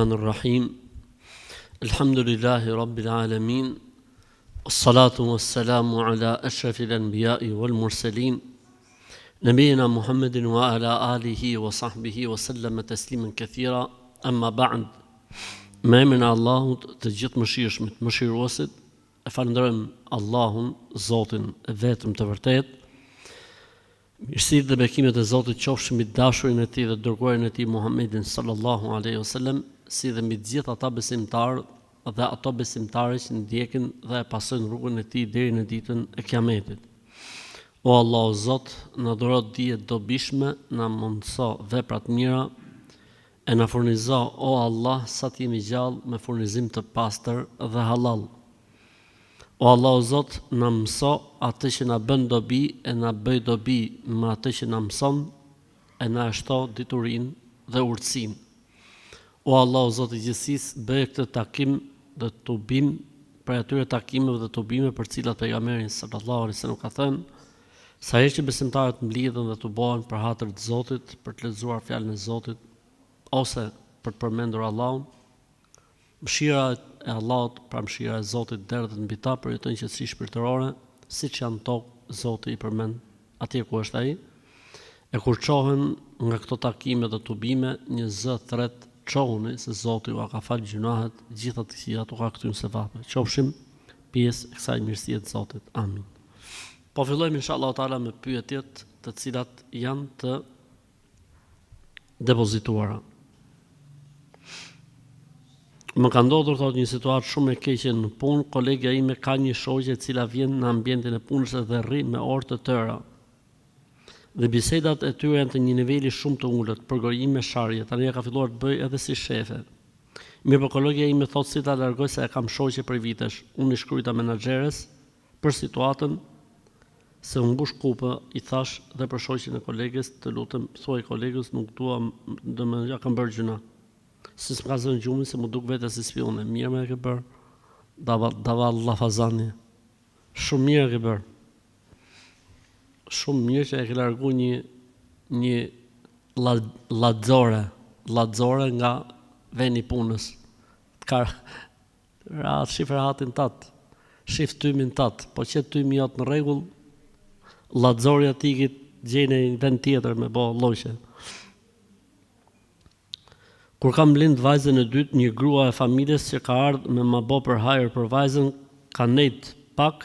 Rahim. Alhamdulillahi Rabbil Alamin. As-salatu was-salamu ala ashrafil anbiya'i wal mursalin. Nabiyina Muhammedin wa ala alihi wa sahbihi wa sallama tasliman kathira. Amma ba'd. Me emrin e Allahut të gjithë mëshirshmit, mëshiruesit, e falenderojmë Allahun, Zotin e vetëm të vërtetë. Mirësitë dhe bekimet e Zotit qofshin mbi dashurin e Tij dhe dërguarin e Tij Muhammedin sallallahu alaihi wasallam, si dhe mbi të gjithë ata besimtarë dhe ato besimtare që ndjekin dhe e pasojnë rrugën e Tij deri në ditën e Kiametit. O Allah, o Zot, na dhuro dije dobishme, na mundso vepra të mira, e na furnizo, o Allah, sa të jemi gjallë me furnizim të pastër dhe halal. O Allah, o Zot, na mëso atë që na bën dobi e na bëj dobi me atë që na mëson, e na shto diturinë dhe urtësinë. O Allah, o Zot i gjithësisë, bëj këtë takim dhe tubim për atyre takimeve dhe tubime për cilat pejgamberi sallallahu alaihi wasallam ka thënë, sa herë që besimtarët mblidhen dhe tubohen për hatër të Zotit, për të lexuar fjalën e Zotit ose për të përmendur Allahun, mëshira e Allahut, pra mëshira e Zotit derdhet mbi ta për jetën qetësi shpirtërore, siç janë tokë, Zoti i përmend atje ku është ai. E kur çohen nga këto takime dhe tubime, një zë thret çohuni se Zoti u ka falë gjunahet, gjitha të këqijat u ka kthyer në sevape. Qofshim pjesë e kësaj mirësie të Zotit. Amin. Po fillojmë inshallah taala me pyetjet të cilat janë të depozituara. Më ka ndodhur thot një situatë shumë e keqe në punë, kolegja ime ka një shoqe e cila vjen në ambientin e punës dhe rri me orë të tëra. Dhe bisedat e tyre janë të një niveli shumë të ulët, përgojime, sharje, tani ka filluar të bëj edhe si shefe. Mirë, po kolegja ime thot si ta largoj se e kam shoqe për vitesh. Unë i shkruajta menaxheres për situatën se unë mbush kupë, i thash dhe për shoqen e kolegës, të lutem, thuaj kolegës, nuk dua, domethënë ja kam bërë gjuna. Si s'm ka zënë gjumin se mu duk vete si spione. Mirë me e ke bërë. Dava lafazani. Shumë mirë e ke bërë. Shumë mirë që e ke largu një ladzore nga veni punës. Shifë rahatin tatë. Shifë tymin tatë. Po që tymi jotë në regull, ladzorja tikit gjene një vend tjetër me bo loqe. Kur kam lind vajzën e dytë, një grua e familjes që ka ardhur me ma bo për hajër për vajzën, ka nejt pak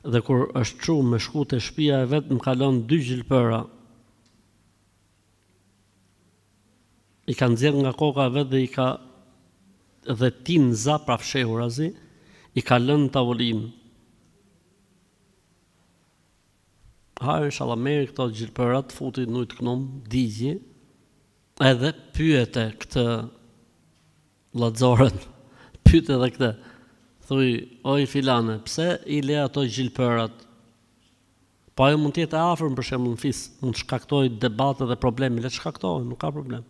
dhe kur është çu me shku te shtëpia e vet, më ka lënë 2 gjilpëra. I ka nxjerr nga koka e vet dhe i ka dhe tin za pra fshehur azi, i ka lënë në tavolinë. Hajër inshallah merri këto gjilpërat, futi në ujë të knom, digji. Edhe pyete këtë ladzorën, pyete edhe këtë, thuj, oj filane, pse i le ato gjilpërat? Po ajo mund tjetë e afërm për shembull në fis, mund të shkaktoj debate dhe probleme, le të shkaktojnë, nuk ka problem.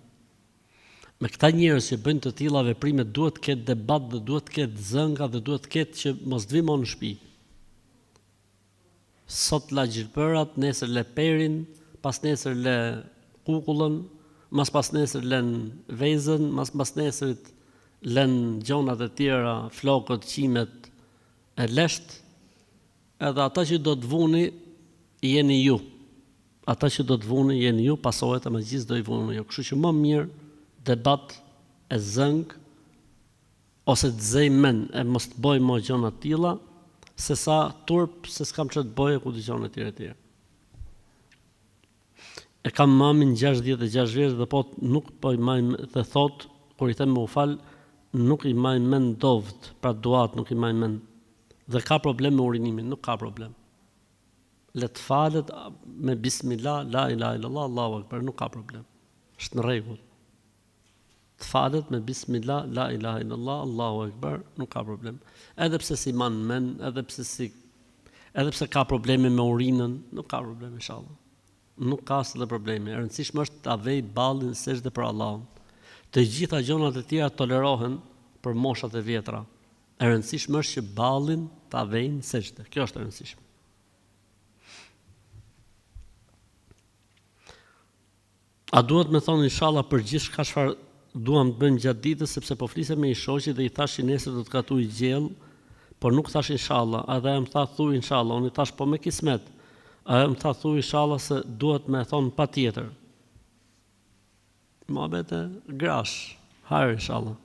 Me këta njerëz që bëjnë të tilla veprime duhet të ketë debat dhe duhet të ketë zënga dhe duhet të ketë që mos të vimo në shtëpi. Sot la gjilpërat, nesër le perin, pas nesër le kukullën, mas pas nesër lën vezën, mas nesërit lën gjonat e tjera, flokët, qimet e lesht, edhe ata që do të vuni, jeni ju. Ata që do të vuni, jeni ju, pasohet e me gjithë do i vuni ju. Kështu që më mirë debat e zëng, ose të zej men e mos të boj më gjonat tila, se sa turp, se s'kam që të boj e ku të gjonat tjera tjera. E kam mamin 66 vjeç dhe po nuk po i majmë dhe thot, kur i them me u fal, nuk i majmë mend dovt, pra duat nuk i majmë mend. Dhe ka problem me urinimin, nuk ka problem. Le të falet me bismillah, la ilaha illallah, Allahu akbar, nuk ka problem. Është në rregull. Të falet me bismillah, la ilaha illallah, Allahu akbar, nuk ka problem. Edhe pse si man mend, edhe pse ka probleme me urinën, nuk ka problem inshallah. Nuk ka asnjë problemi. E rëndësishme është ta vej ballin sejdë për Allahun. Të gjitha gjonat e tjera tolerohen për moshat e vjetra. E rëndësishme është që ballin ta vej në sejdë. Kjo është e rëndësishme. A duhet me thonë inshallah për gjithçka çfarë duam të bëjmë gjatë ditës sepse po flisem me i shoqi dhe i thash që nesër do të gatuj gjell, por nuk thash inshallah. Edhe më tha thuj inshallah, unë i thash po me kismet. Ajo më tha thuj inshallah se duhet me thonë patjetër. Muhabet e grash, hajër inshallah.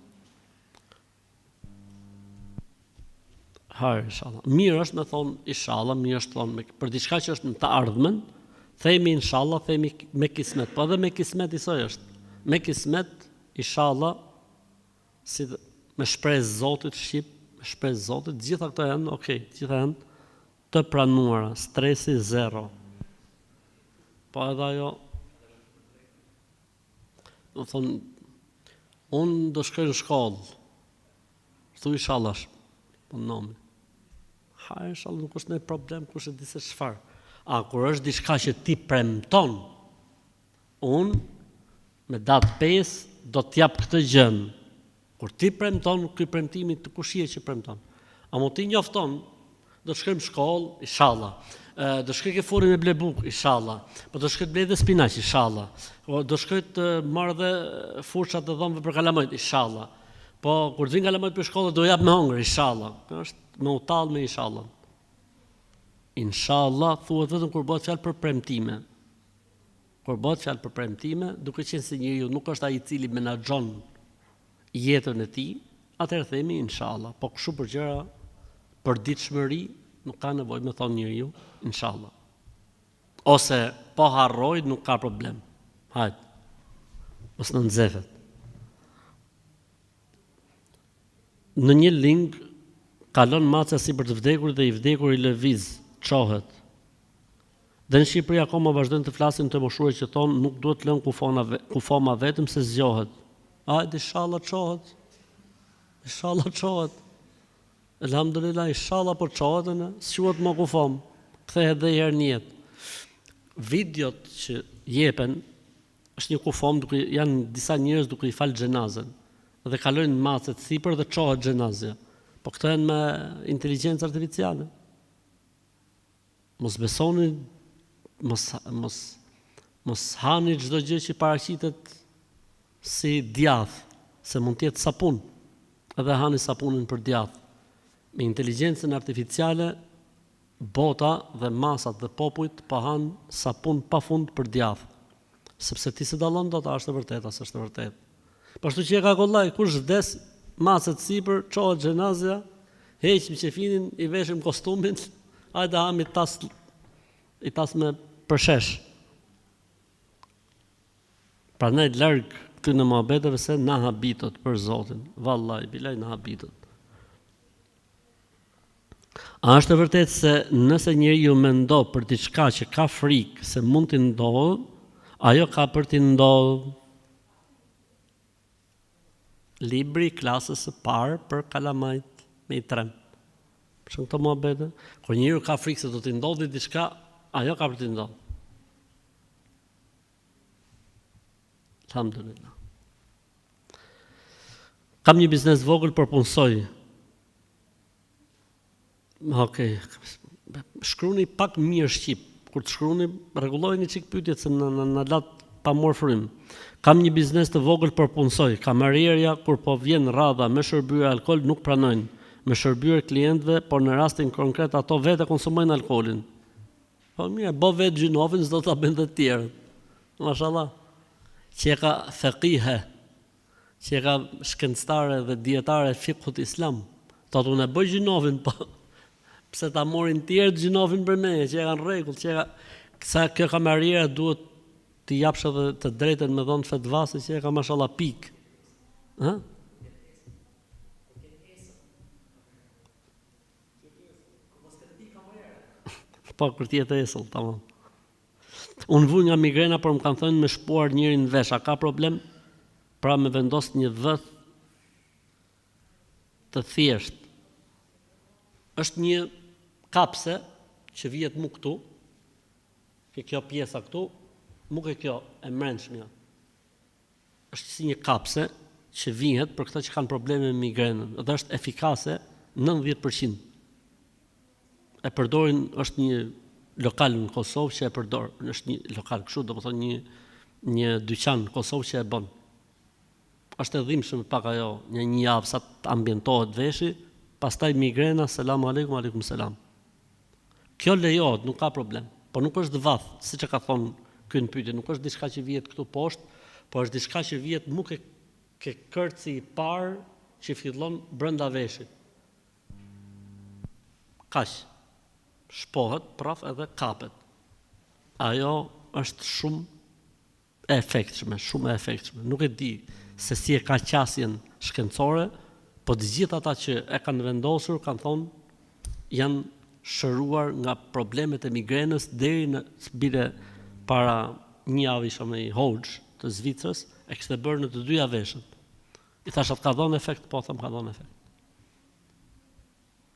Hajër inshallah. Mirë është me thonë inshallah, mirë është thonë për diçka që është në të ardhmen, themi inshallah, themi me kismet. Po edhe me kismet i soj është. Me kismet inshallah, si me shpresë Zotit shqip, me shpresë Zotit, gjitha këto janë, okay, gjitha janë të pranuara, stresi zero. Po edhe ajo, do thonë, unë do shkoj në shkollë, thu inshallah, po nomi. Ha, inshallah, nuk është në problem, kush e di se çfarë. A, kur është diçka që ti premton, unë, me datë 5, do t'jap këtë gjën. Kur ti premton, ky premtimi të kushie që premton. A mo ti njofton, do të shkojmë në shkollë, inshallah. Do shkoj ke furi me ble buk, inshallah. Po do shkoj të blej dhe spinaq, inshallah. Po do shkoj të marr dhe fushat të dhomëve për kalamajt, inshallah. Po kur të vin kalamajt për shkollë do jap me hongër, inshallah. Kjo është me utall me inshallah. Inshallah thuhet vetëm kur bëhet fjalë për premtime. Kur bëhet fjalë për premtime, duke qenë se njeriu nuk është ai i cili menaxhon jetën e tij, atëherë themi inshallah. Po kështu për gjëra për ditëshmëri nuk ka nevojë me thonë njeriu inshallah. Ose po harroj nuk ka problem. Hajde. Mos në nxefet. Në një ling kalon maca si për të vdekur dhe i vdekur i lëviz, çohet. Dhe në Shqipëri akoma vazhdojnë të flasin të moshuar që thonë nuk duhet lënë kufoma vetëm se zgjohet. Hajde inshallah çohet. Inshallah çohet. Elhamdulillah, inshallah po çohet në, s'quhet më kufom. Kthehet edhe herë në jetë. Videot që jepen është një kufom, janë disa njerëz duke i fal xhenazën dhe kalojnë macet sipër dhe çohet xhenazja. Po këto janë me inteligjencë artificiale. Mos besoni, mos hani çdo gjë që paraqitet si djath, se mund të jetë sapun. Edhe hani sapunin për djath. Me inteligjencën artificiale, bota dhe masat dhe popujt po han sapun pafund për djath. Sepse ti se dallon dot a është e vërtetë as është e vërtetë. Pashtu që e ka kollaj, kush vdes macet sipër, çohet xhenazja, heqim qefinin, i veshim kostumin, hajde ham i tas me përshesh. Prandaj larg këtyre muhabeteve se na habitot për Zotin. Vallahi bilaj na habitot. A është e vërtetë se nëse njeriu mendon për diçka që ka frikë se mund të ndodhë, ajo ka për të ndodhur? Libri klasës së parë për kalamajt me i trem. Për shumë këto muhabete, kur njeriu ka frikë se do të ndodhi diçka, ajo ka për të ndodhur. Alhamdulillah. Kam një biznes vogël për punsoj. Okej. Shkruani pak mirë shqip. Kur të shkruani, rregullojeni çik pyetjet se na lat pa marr frym. Kam një biznes të vogël për punsoj. Kamarierja kur po vjen radha me shërbyer alkool nuk pranojnë. Me shërbyer klientëve, por në rastin konkret ato vetë konsumojnë alkoolin. Po mirë, bo vetë gjinovin, s'do ta bëjnë të tjerët. Mashallah. Që ka faqih, që ka shkencëtare dhe dietare fikut islam. Thotë unë e bëj gjinovin, po pse ta morin tjerë gjinovin për me, që kanë rregull, sa kjo kamariera duhet të japsh edhe të drejtën me dhënë fetvase që ka mashallah pik. Ë? Po kur ti jetë esull, tamam. Unë vuj nga migrena, por më kanë thënë me shpuar njërin në vesh, a ka problem? Pra me vendos një vëth të thjesht. Është një kapse që vihet mu këtu, ke kjo pjesa këtu, mu ke kjo e mrenshmja. Është si një kapse që vihet për këta që kanë probleme me migrenën, dhe është efikase 90%. E përdorin, është një lokal në Kosovë që e përdor, është një lokal kështu, do të thonë një dyqan në Kosovë që e bën. është e dhimbshme pak ajo, një javë sa të ambientohet veshi, pastaj migrena, selam aleikum selam. Kjo lejohet, nuk ka problem, por nuk është vath, siç e ka thonë ky në pyetje, nuk është diçka që vihet këtu poshtë, por është diçka që vihet nuk e ke kërci i parë që fillon brenda veshit. Kaq. Shpohet, praf edhe kapet. Ajo është shumë e efektshme. Nuk e di se si e ka qasjen shkencore, po të gjithë ata që e kanë vendosur kanë thonë janë shëruar nga problemet e migrenës deri në bile para një javë isha me hoxh të Zvicrës, e kishte bërë në të dyja veshët. I thash atë ka dhënë efekt, po them ka dhënë efekt.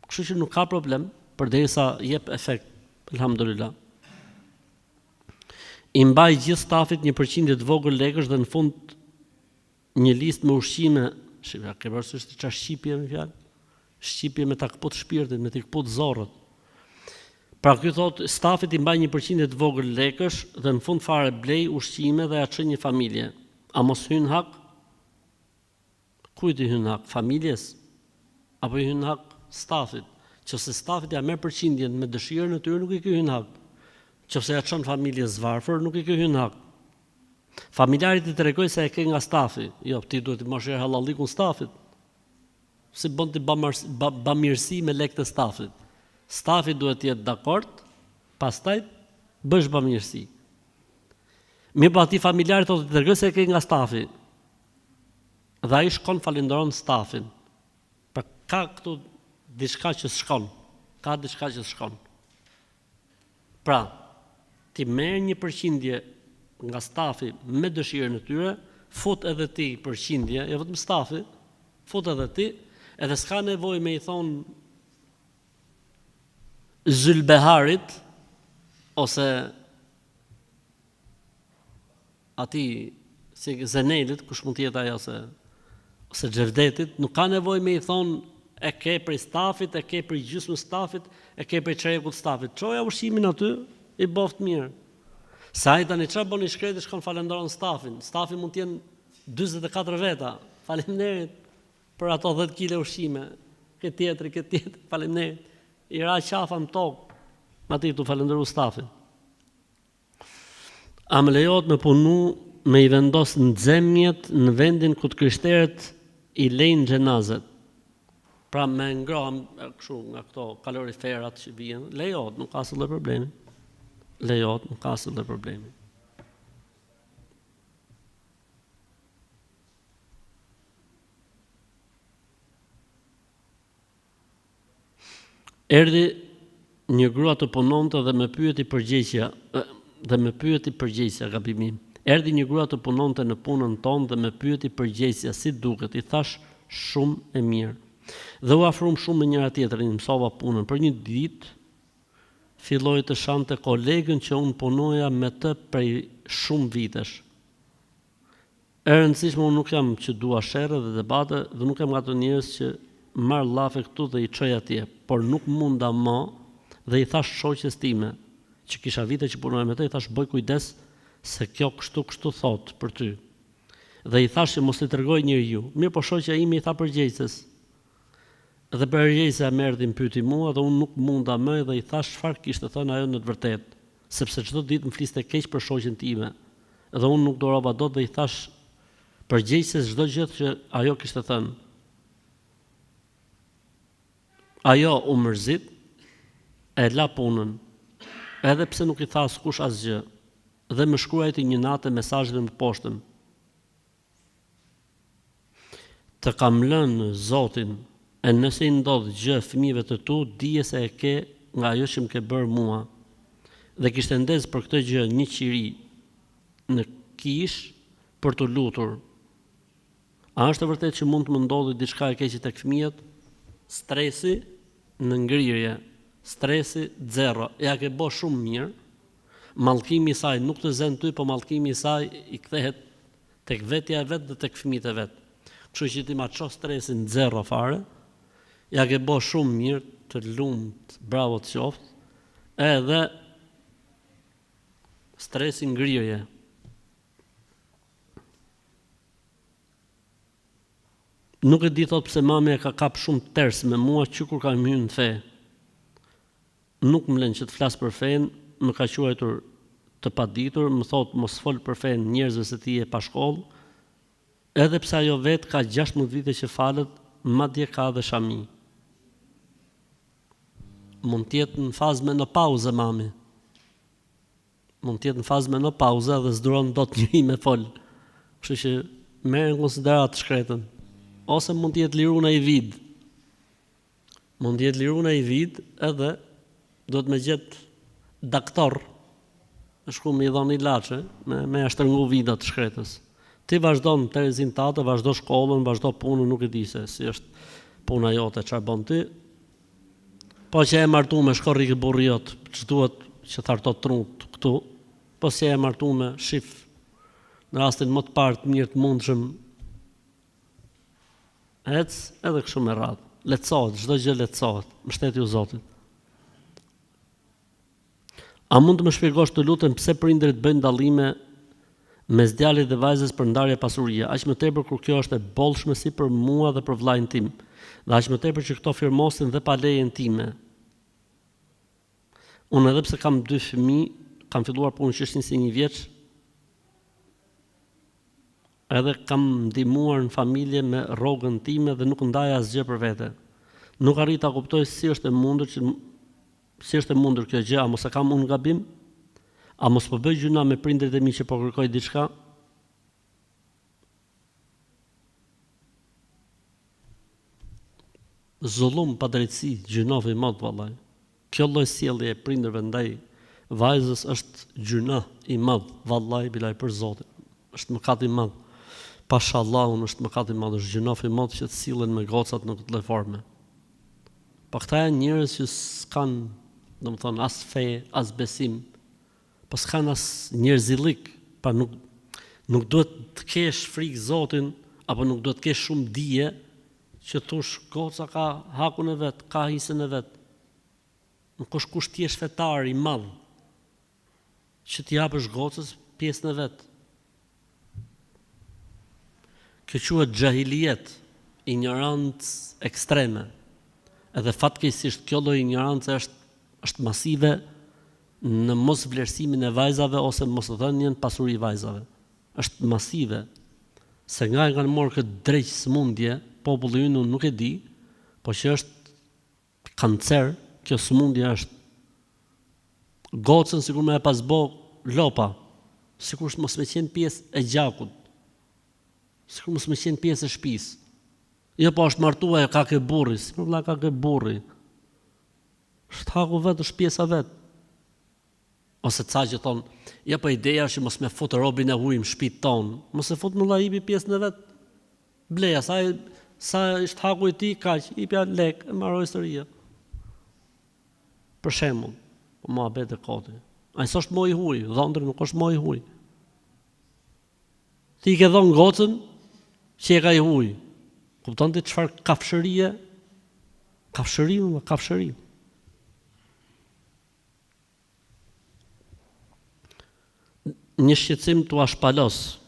Kështu që nuk ka problem, përderisa jep efekt, elhamdulillah. I mbaj gjithë stafit 1% të vogël lekësh dhe në fund një listë me ushqime, shqipja, ke parasysh të çfarë shqipje me fjalë? Shqipje me ta kaput shpirtin, me të kaput zorrët. Pra ky thot stafit i mbaj 1% të vogël lekësh dhe në fund fare blej ushqime dhe ja çon një familje. A mos hyn hak? Kujt i hyn hak? Familjes? Apo i hyn hak stafit? Qëse stafit ja merr përqindjen me dëshirën e tyre, nuk i ky hyn hak. Qëse ja çon familjes varfër, nuk i ky hyn hak. Familjarit i tregoj se e ke nga stafi. Jo, ti duhet të mosh hallallikun stafit. Si bën ti bamirësi me lekët e stafit. Stafi duhet të jetë dakord, pastaj bësh bamirësi. Mirë, po ati familjarit thotë të tregoj se e ke nga stafi. Dhe ai shkon falenderon stafin. Pra ka këtu diçka që shkon. Pra, ti merr 1% nga stafi me dëshirën e tyre, fut edhe ti përqindje, jo vetëm stafi, fut edhe ti, edhe s'ka nevojë me i thonë Zylbeharit ose ati si Zenelit, kush mund të jetë ajo ose Xhevdetit, nuk ka nevojë me i thonë e ke prej stafit, e ke prej gjysmës stafit, e ke prej çerekut stafit. Çoja ushqimin aty, i boft mirë. Sa ai tani çfarë bën i shkreti shkon falenderon stafin. Stafi mund të jenë 44 veta. Faleminderit për ato 10 kg ushqime. Këtë tjetër, faleminderit. I ra qafa në tokë, ati të falenderu stafin. A më lejohet me punu me i vendos në xemjet në vendin ku të krishterët i lejnë xhenazet. Pra me ngrohem kështu nga këto kaloriferat që vijnë, lejohet, nuk ka asnjë problemi. Erdhi një grua të punonte dhe më pyeti përgjegjësia, gabimim. Erdhi një grua të punonte në punën tonë dhe më pyeti përgjegjësia, si duket? I thash shumë e mirë. Dhe u afruam shumë me njëra tjetrin, mësova punën. Për një ditë filloi të shante kolegën që unë punoja me të prej shumë vitesh. E rëndësishme, unë nuk jam që dua sherrë dhe debate dhe nuk jam nga ato njerëz që marr llafe këtu dhe i çoj atje, por nuk munda më dhe i thash shoqes time, që kisha vite që punoja me të, i thash bëj kujdes se kjo kështu thot për ty. Dhe i thash që mos i tregoj njeriu. Mirë, po shoqja ime i tha përgjegjëses. Dhe përgjegjësia më erdhi pyeti mua dhe unë nuk munda më dhe i thash çfarë kishte thënë ajo në të vërtetë, sepse çdo ditë më fliste keq për shoqen time. Dhe unë nuk dorova dot dhe i thash përgjegjëses çdo gjë që ajo kishte thënë. Ajo u mërzit, e la punën, edhe pse nuk i tha askush asgjë, dhe më shkruajti një natë mesazhe në poshtën. Të kam lënë Zotin, e nëse i ndodh gjë fëmijëve të tu, dije se e ke nga ajo që më ke bërë mua. Dhe kishte ndez për këtë gjë një qiri në kish për të lutur. A është e vërtetë që mund të më ndodhi diçka e keqe tek fëmijët? Stresi në ngrirje, stresi zero, ja ke bo shumë mirë, mallkimi i saj nuk të zen ty, po mallkimi i saj i kthehet tek vetja e vet dhe tek fëmijët e vet. Kështu që ti ma ço stresin zero fare, ja ke bo shumë mirë, të lumt, bravo të qoftë, edhe stresi ngrirje. Nuk e di thot pse mami e ka kap shumë ters me mua që kur kam hyrë në fe. Nuk më lën që të flas për fen, më ka quajtur të paditur, më thot mos fol për fen njerëzve se ti je pa shkollë, edhe pse ajo vet ka 16 vite që falet, madje ka dhe shami. Mund tjetë në fazë menopauze, mami. Mund tjetë në fazë menopauze dhe s'duron dot njëri me fol. Kështu që merr në konsiderat shkretën. Ose mund tjetë liruna i vid. Mund tjetë liruna i vid edhe do të me gjetë daktor, shku me i dhoni ilaçe, me ashtërngu vidat të shkretës. Ti vazhdon të rezultate, vazhdo shkollën, vazhdo punën, nuk e di se si është puna jote, çfarë bën ti. Po që e martume, shko rikë burri jot, që duhet që thartot trut këtu, po që e martume, shif, në rastin më të parë të mirë të mundshëm, ec edhe kështu me radhë. Lehtësohet, çdo gjë lehtësohet, mbështeti u Zotit. A mund të më shpjegosh të lutem pse prindërit bëjnë dallime mes djalit dhe vajzës për ndarje pasurie, aq më tepër kur kjo është e bollshme si për mua dhe për vllajën tim, dhe aq më tepër që këto firmosin dhe pa lejen time. Unë edhe pse kam 2 fëmijë, kam filluar punën që ishin si 1 vjeç, edhe kam ndihmuar në familje me rrogën time dhe nuk ndaja asgjë për vete. Nuk arrit ta kuptoj si është e mundur kjo gjë, a mos e kam unë gabim? A mos po bëj gjuna me prindërit e mi që po kërkoj diçka? Zullum, padrejtësi, gjunov i madh vallai. Kjo lloj sjellje e prindërve ndaj vajzës është gjuna i madh, vallai bilaj për Zotin. Është mëkat i madh. Pashallahu, është mëkat i madh, është gjunov i madh që të sillen me gocat në këtë lloj forme. Po këta janë njerëz që s'kan, domethënë, as fe, as besim. Po s'kan as njerëzillik, pa nuk duhet të kesh frikë Zotin, apo nuk duhet të kesh shumë dije, që thush goca ka hakun e vet, ka hisën e vet. Nuk është kusht ti je fetar i madh, që t'i japësh gocës pjesën e vet. Kjo quhet xahiliet, ignorancë ekstreme. Edhe fatkeqësisht kjo lloj ignorancë është masive në mos vlerësimin e vajzave ose mos dhënien pasuri vajzave. Është masive. Se nga e kanë morë këtë drejt sëmundje, populli ynë nuk e di, po që është kancer, kjo sëmundje është gocën sikur më e pas bë lopa, sikur mos më qenë pjesë e gjakut, sikur mos më qenë pjesë e shtëpisë. Jo po është martuar ka ke burri, si vëlla ka ke burri. Shtaku vetë është pjesa vetë. Ose ca që thonë, ja po ideja është që mos me fut robin e huaj në shtëpinë tonë, mos e fut më vllai pjesën e vet. Bleja, sa është haku i tij kaq, i pja lek, e mbaroi historia. Për shembull, po mohabet e koti. Ai s'është më i huaj, dhëndri nuk është më i huaj. Ti ke dhënë gocën që e ka i huaj. Kupton ti çfarë kafshërie? Kafshëri. Një shqetësim t'u shpalos.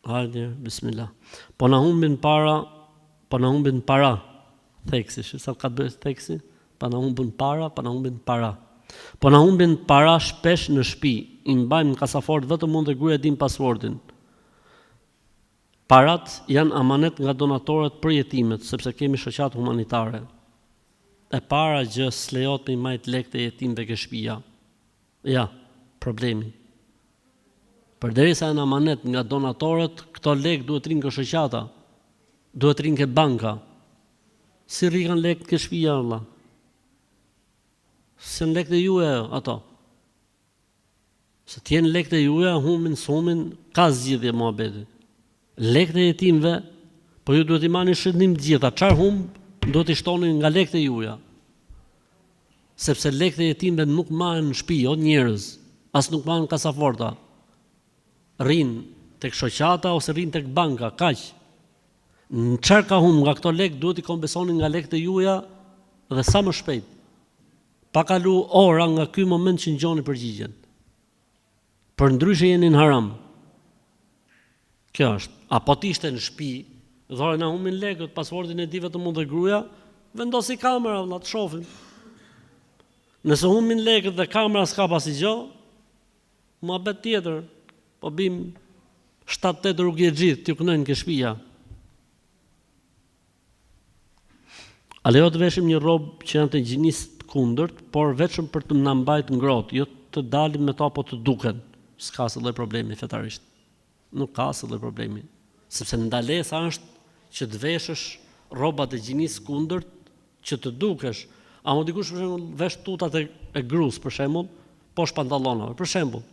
Hajde, bismillah. Po na humbin para. Theksi, sa ka bërë theksi? Po na humbin para. Po na humbin para shpesh në shtëpi. I mbajmë në kasafort vetëm unë dhe gruaja dim passwordin. Parat janë amanet nga donatorët për jetimet, sepse kemi shoqat humanitare. E para gjë s'lejohet me majt lekët e jetimëve ke shtëpia. Ja, problemi. Përderisa janë amanet nga donatorët, këto lekë duhet rinë ke shoqata, duhet rinë ke banka. Si rrikan lekët ke shtëpia, Allah? Si në lekët e juaja ato? Se t'jenë lekët e juaja, humbin, s'humbin, ka zgjidhje muhabeti. Lekët e jetimëve, po ju duhet i marrni shëndim të gjitha. Çfarë humb, duhet i shtoni nga lekët e juaja. Sepse lekët e jetimëve nuk marrin në shtëpi, o njerëz, as nuk marrin në kasaforta. Rinë tek shoqata ose rinë tek banka, kaq. Në çfarë ka humb nga këto lekë, duhet i kompensoni nga lekët e juaja dhe sa më shpejt. Pa kalu ora nga ky moment që ngjoni përgjigjen. Për ndryshe jeni në haram. Kjo është. Apo ti ishte në shtëpi, Dhore na humbin lekët, pasportin e di vetëm unë dhe gruaja, vendosi kamera, vëlla, të shohim. Nëse humbin lekët dhe kamera s'ka pasi gjë, muhabet tjetër, po bim 7-8 rrugë gjithë, t'ju kënojnë ke shtëpia. A lejo të veshim një robë që janë të gjinisë të kundërt, por vetëm për të na mbajtur ngrohtë, jo të dalim me to apo të duken. S'ka asnjë lloj problemi fetarisht. Nuk ka asnjë lloj problemi. Sepse ndalesa është që të veshësh rroba të gjinisë kundërt që të dukesh. A mo dikush për shembull vesh tutat e gruas për shembull, poshtë pantallonave, për shembull.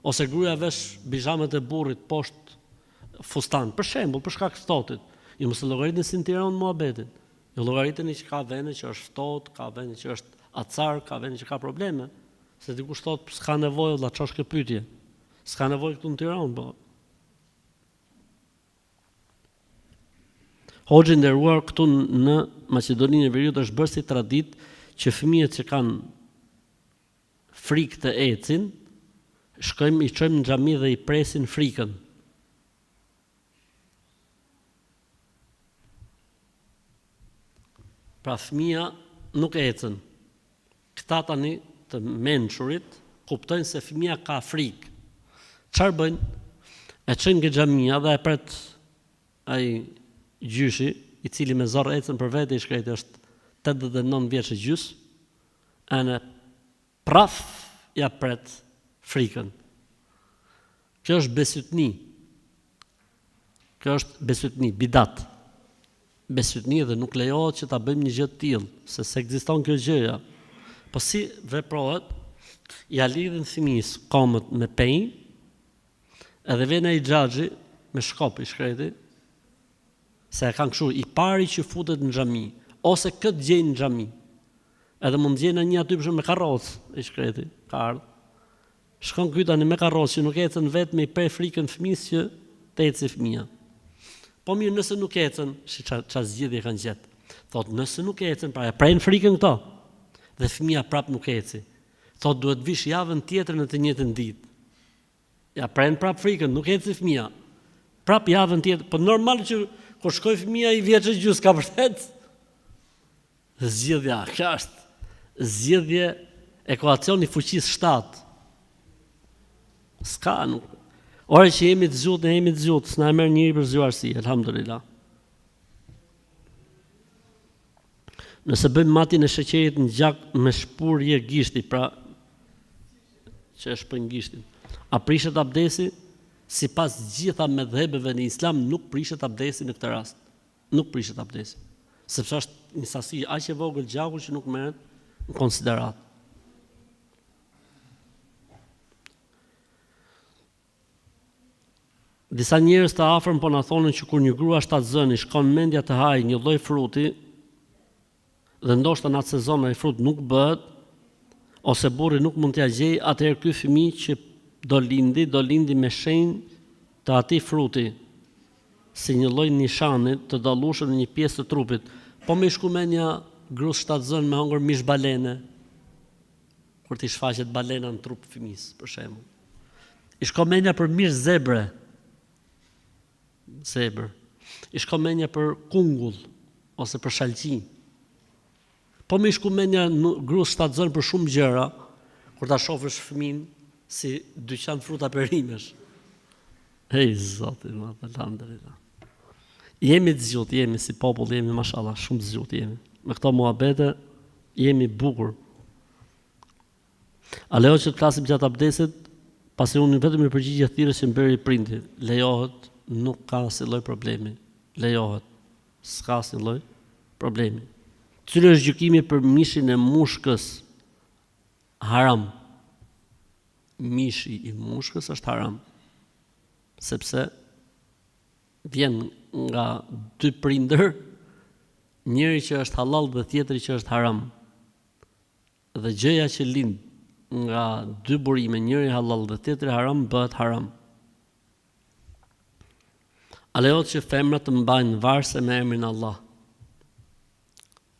Ose gruaja vesh bijamet e burrit poshtë fustan, për shembull, për shkak të ftohtit. Ju mos e llogaritni si në Tiranë muhabetin. Ju llogaritni që ka vende që është ftohtë, ka vende që është acar, ka vende që ka probleme. Se dikush thotë s'ka nevojë vëlla çosh kë pyetje. S'ka nevojë këtu në Tiranë, po. Hoxhë nderuar, këtu në Maqedoninë e Veriut është bërë si traditë që fëmijët që kanë frikë të ecin, i çojmë në xhami dhe i presin frikën. Pra fëmia nuk ecën. Këta tani të mençurit kuptojnë se fëmia ka frikë. Çfarë bëjnë? E çojnë në xhamia dhe e pret ai gjyshi, i cili me zor ecën për vete i shkreti është 89 vjeç e gjys, anë praf ja pret frikën. Kjo është besytni. Kjo është besytni, bidat. Besytni dhe nuk lejohet që ta bëjmë një gjë të tillë, se s'ekziston kjo gjëja. Po si veprohet, ja lidhin fëmijës komët me penjë, edhe vjen ai xhaxhi me shkop i shkreti, se e kanë kështu, i pari që futet në xhami, ose këtë gjejnë në xhami. Edhe mund gjejnë një aty për shembull me karrocë i shkreti, ka ardhur. Shkon ky tani me karrocë që nuk ecën vetë me i pre frikën fëmijës që të ecë fëmia. Po mirë, nëse nuk ecën, çfarë zgjidhje kanë gjetë? Thotë, nëse nuk ecën, pra e prejnë frikën këto. Dhe fëmia prap nuk eci. Thotë, duhet vish javën tjetër në të njëjtën ditë. Ja prejnë prap frikën, nuk eci fëmia. Prap javën tjetër, po normal që kur shkoj fëmia i vjeç e gjys ka vërtet. Zgjidhja, kjo është zgjidhje ekuacioni fuqisë 7. S'ka nuk. Ore që jemi të zgjut, ne jemi të zgjut, s'na merr njëri për zgjuarsi, elhamdulillah. Nëse bëjmë matin e sheqerit në gjak me shpurje gishti, pra që e shpën gishtin, a prishet abdesi? Sipas gjitha medhhebeve në Islam nuk prishet abdesi në këtë rast. Nuk prishet abdesi. Sepse është një sasi aq e vogël gjaku që nuk merret në konsiderat. Disa njerëz të afërm po na thonin që kur një grua shtatzëni shkon mendja të hajë një lloj fruti, dhe ndoshta në atë sezon ai frut nuk bëhet, ose burri nuk mund t'ia gjej, atëherë ky fëmijë që do lindi me shenjë të atij fruti, si një lloj nishani të dallueshëm në një pjesë të trupit. Po me shkumenja grus shtatzën me hongër mish balene, kur t'i shfaqet balena në trup fëmis, për shembull. I shkomenja për mish zebre, i shkomenja për kungull, ose për shalqi. Po me shkumenja grus shtatzën për shumë gjëra, kur ta shofësh fëmin, si dyqan fruta perimesh. Hej, Zoti, alhamdulillah. Jemi të zgjut, jemi si popull, jemi mashallah, shumë të zgjut jemi. Me këto muhabete jemi bukur. A lejohet që të flasim gjatë abdesit, pasi unë vetëm i përgjigje thirrjes që mbëri prindi. Lejohet, nuk ka asnjë lloj problemi. Lejohet. S'ka asnjë lloj problemi. Cili është gjykimi për mishin e mushkës? Haram. Mishi i mushkës është haram, sepse vjen nga dy prindër, njëri që është halal dhe tjetri që është haram. Dhe gjëja që lind nga dy burime, njëri halal dhe tjetri haram, bëhet haram. A lejohet që femrat të mbajnë varse me emrin Allah?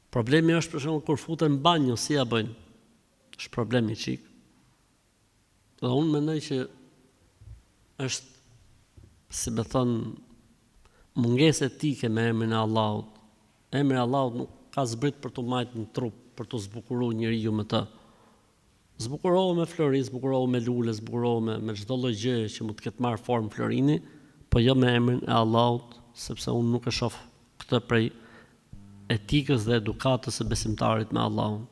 Problemi është për shembull kur futen në banjë, si ja bëjnë? Është problemi çik. Dhe unë mendoj që është, si me thonë, mungesë etike me emrin e Allahut. Emri i Allahut nuk ka zbrit për të majtë në trup, për të zbukuruar njeriu me të. Zbukurohu me flori, zbukurohu me lule, zbukurohu me çdo lloj gjëje që mund të ketë marrë formë florini, po jo me emrin e Allahut, sepse unë nuk e shoh këtë prej etikës dhe edukatës së besimtarit me Allahun.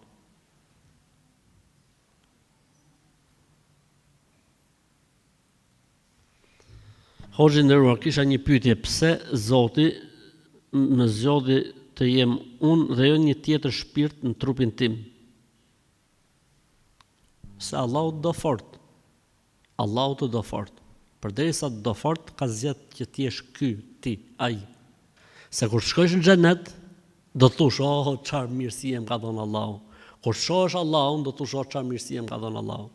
Hoxhi nderuar, kisha një pyetje, pse Zoti më zgjodhi të jem unë dhe jo një tjetër shpirt në trupin tim? Se Allahu do fort. Allahu të do fort. Përderisa të do fort, ka zgjedhur që ti jesh ky, ti, ai. Se kur shkojsh në xhenet, do të thush, "Oh, çfarë mirësie më ka dhënë Allahu." Kur shohësh Allahun, do të thush, "Oh, çfarë mirësie më ka dhënë Allahu."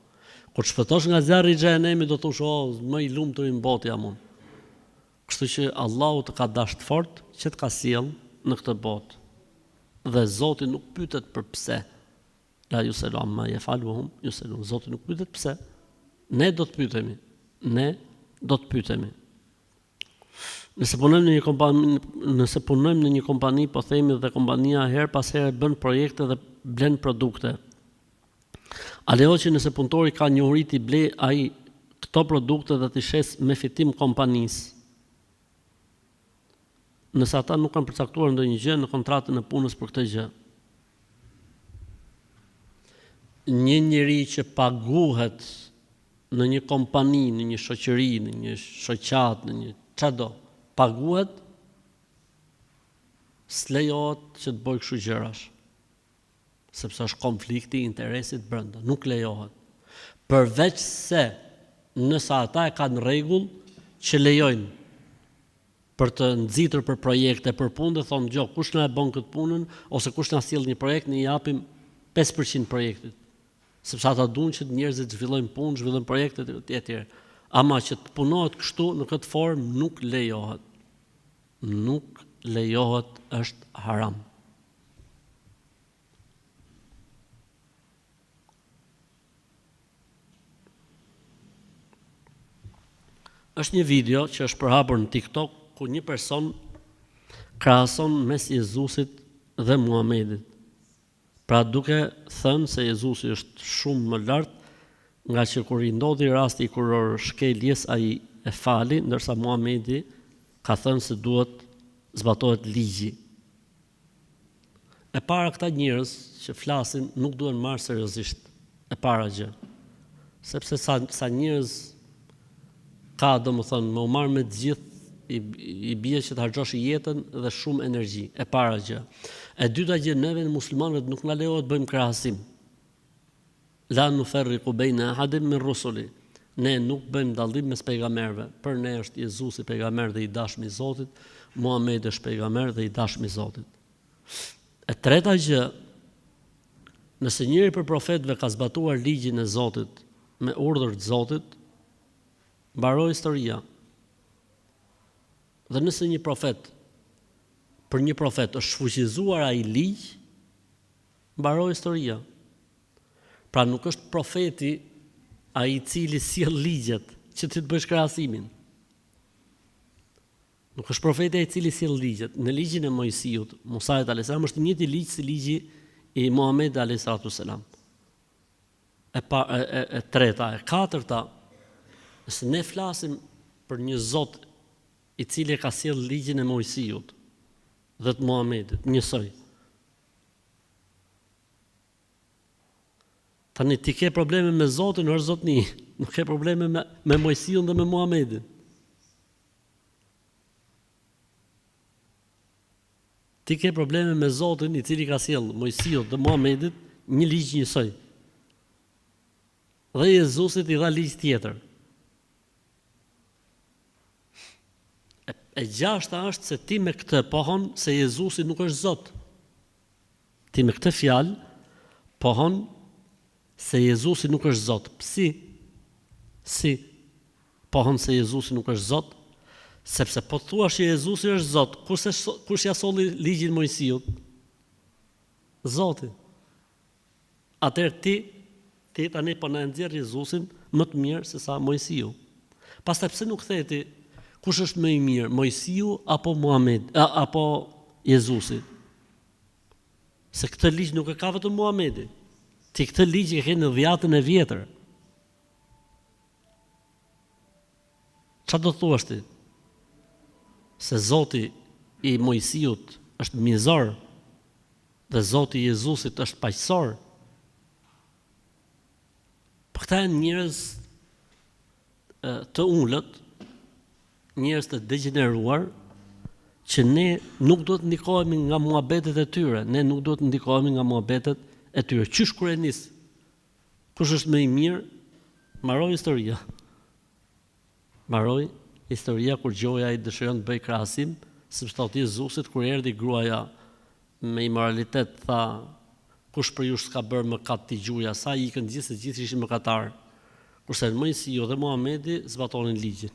Kur shpëtosh nga zjarri i xhenemit, do të thush, "Oh, më i lumtur i botë jam unë." Kështu që Allahu të ka dashur fort që të ka sjell në këtë botë. Dhe Zoti nuk pyetet për pse. La yusalu amma yafaluhum yusalun. Zoti nuk pyetet pse. Ne do të pyetemi. Ne do të pyetemi. Nëse punojmë në një kompani, po themi dhe kompania her pas here bën projekte dhe blen produkte. A lejo që nëse punëtori ka një uri t'i ble ai këto produkte dhe t'i shes me fitim kompanisë? Nëse ata nuk kanë përcaktuar ndonjë gjë në kontratën e punës për këtë gjë. Një njeri që paguhet në një kompani, në një shoqëri, në një shoqat, në një çado, paguhet, s'lejohet që të bëjë kështu gjërash. Sepse është konflikti i interesit brenda, nuk lejohet. Përveç se nëse ata e kanë rregull që lejojnë për të nxitur për projekte, për punë, dhe thonë, "Gjo, kush na e bën këtë punën ose kush na sjell një projekt, ne i japim 5% projektit." Sepse ata duan që njerëzit zhvillojnë punë, zhvillojnë projekte etj. Ama që të punohet kështu në këtë formë nuk lejohet. Nuk lejohet, është haram. Është një video që është përhapur në TikTok ku një person krahason mes Jezusit dhe Muhamedit. Pra duke thënë se Jezusi është shumë më lart, nga që kur i ndodhi rasti kur shkeljes ai e fali, ndërsa Muhamedi ka thënë se duhet zbatohet ligji. E para, këta njerëz që flasin nuk duhen marrë seriozisht. E para gjë. Sepse sa njerëz ka, domethënë, më u marr me të gjithë, i bie që të harxhosh jetën dhe shumë energji. E para gjë. E dyta gjë, neve në muslimanët nuk na lejohet bëjmë krahasim. La nufarriqu baina ahadin min rusuli. Ne nuk bëjmë dallim mes pejgamberëve. Për ne është Jezusi pejgamber dhe i dashmi i Zotit, Muhamedi është pejgamber dhe i dashmi i Zotit. E treta gjë, nëse njëri për profetëve ka zbatuar ligjin e Zotit me urdhër të Zotit, mbaroi historia. Dhe nëse për një profet është fuqizuar ai ligj, mbaroi historia. Pra nuk është profeti ai i cili sjell ligjet që ti të bësh krahasimin. Nuk është profeti ai i cili sjell ligjet. Në ligjin e Mojsiut, Musait alayhis salam është një ligj si ligji i Muhamedit alayhis salam. E treta, e katërta, nëse ne flasim për një Zot i cili ka sjell ligjin e Mojsiut dhe të Muhamedit, njësoj. Tani ti ke probleme me Zotin, është Zotni, nuk ke probleme me Mojsiun dhe me Muhamedit. Ti ke probleme me Zotin i cili ka sjell Mojsiut dhe Muhamedit një ligj njësoj. Dhe Jezusit i dha ligj tjetër. E gjashta është se ti me këtë pohon se Jezusi nuk është Zot. Ti me këtë fjalë pohon se Jezusi nuk është Zot. Si pohon se Jezusi nuk është Zot? Sepse po thua që Jezusi është Zot, kush ja solli ligjin Mojsiut? Zoti. Atëherë ti tani po na nxjerr Jezusin më të mirë se sa Mojsiu. Pastaj pse nuk theti Kush është më i mirë, Mojsiu apo Muhamedi, apo Jezusi? Se këtë ligj nuk e ka vetëm Muhamedi. Ti këtë ligj e ke në dhjetën e vjetër. Çfarë do thuash ti? Se Zoti i Mojsiut është mizor dhe Zoti i Jezusit është paqësor. Për këta janë njerëz të ullët, njerëz të degeneruar, që ne nuk duhet të ndikohemi nga muhabetet e tyre, ne nuk duhet të ndikohemi nga muhabetet e tyre. Qysh kur e nis? Kush është më i mirë? Mbaroj historia. Mbaroj historia kur gjoja i dëshiron të bëj krahasim, sepse thotë Jezusit kur erdhi gruaja me imoralitet, tha, kush për ju s'ka bërë mëkat ti gjuja, sa ikën gjithë, se gjithë ishin mëkatar. Kurse Mojsiu dhe Muhamedi zbatonin ligjin.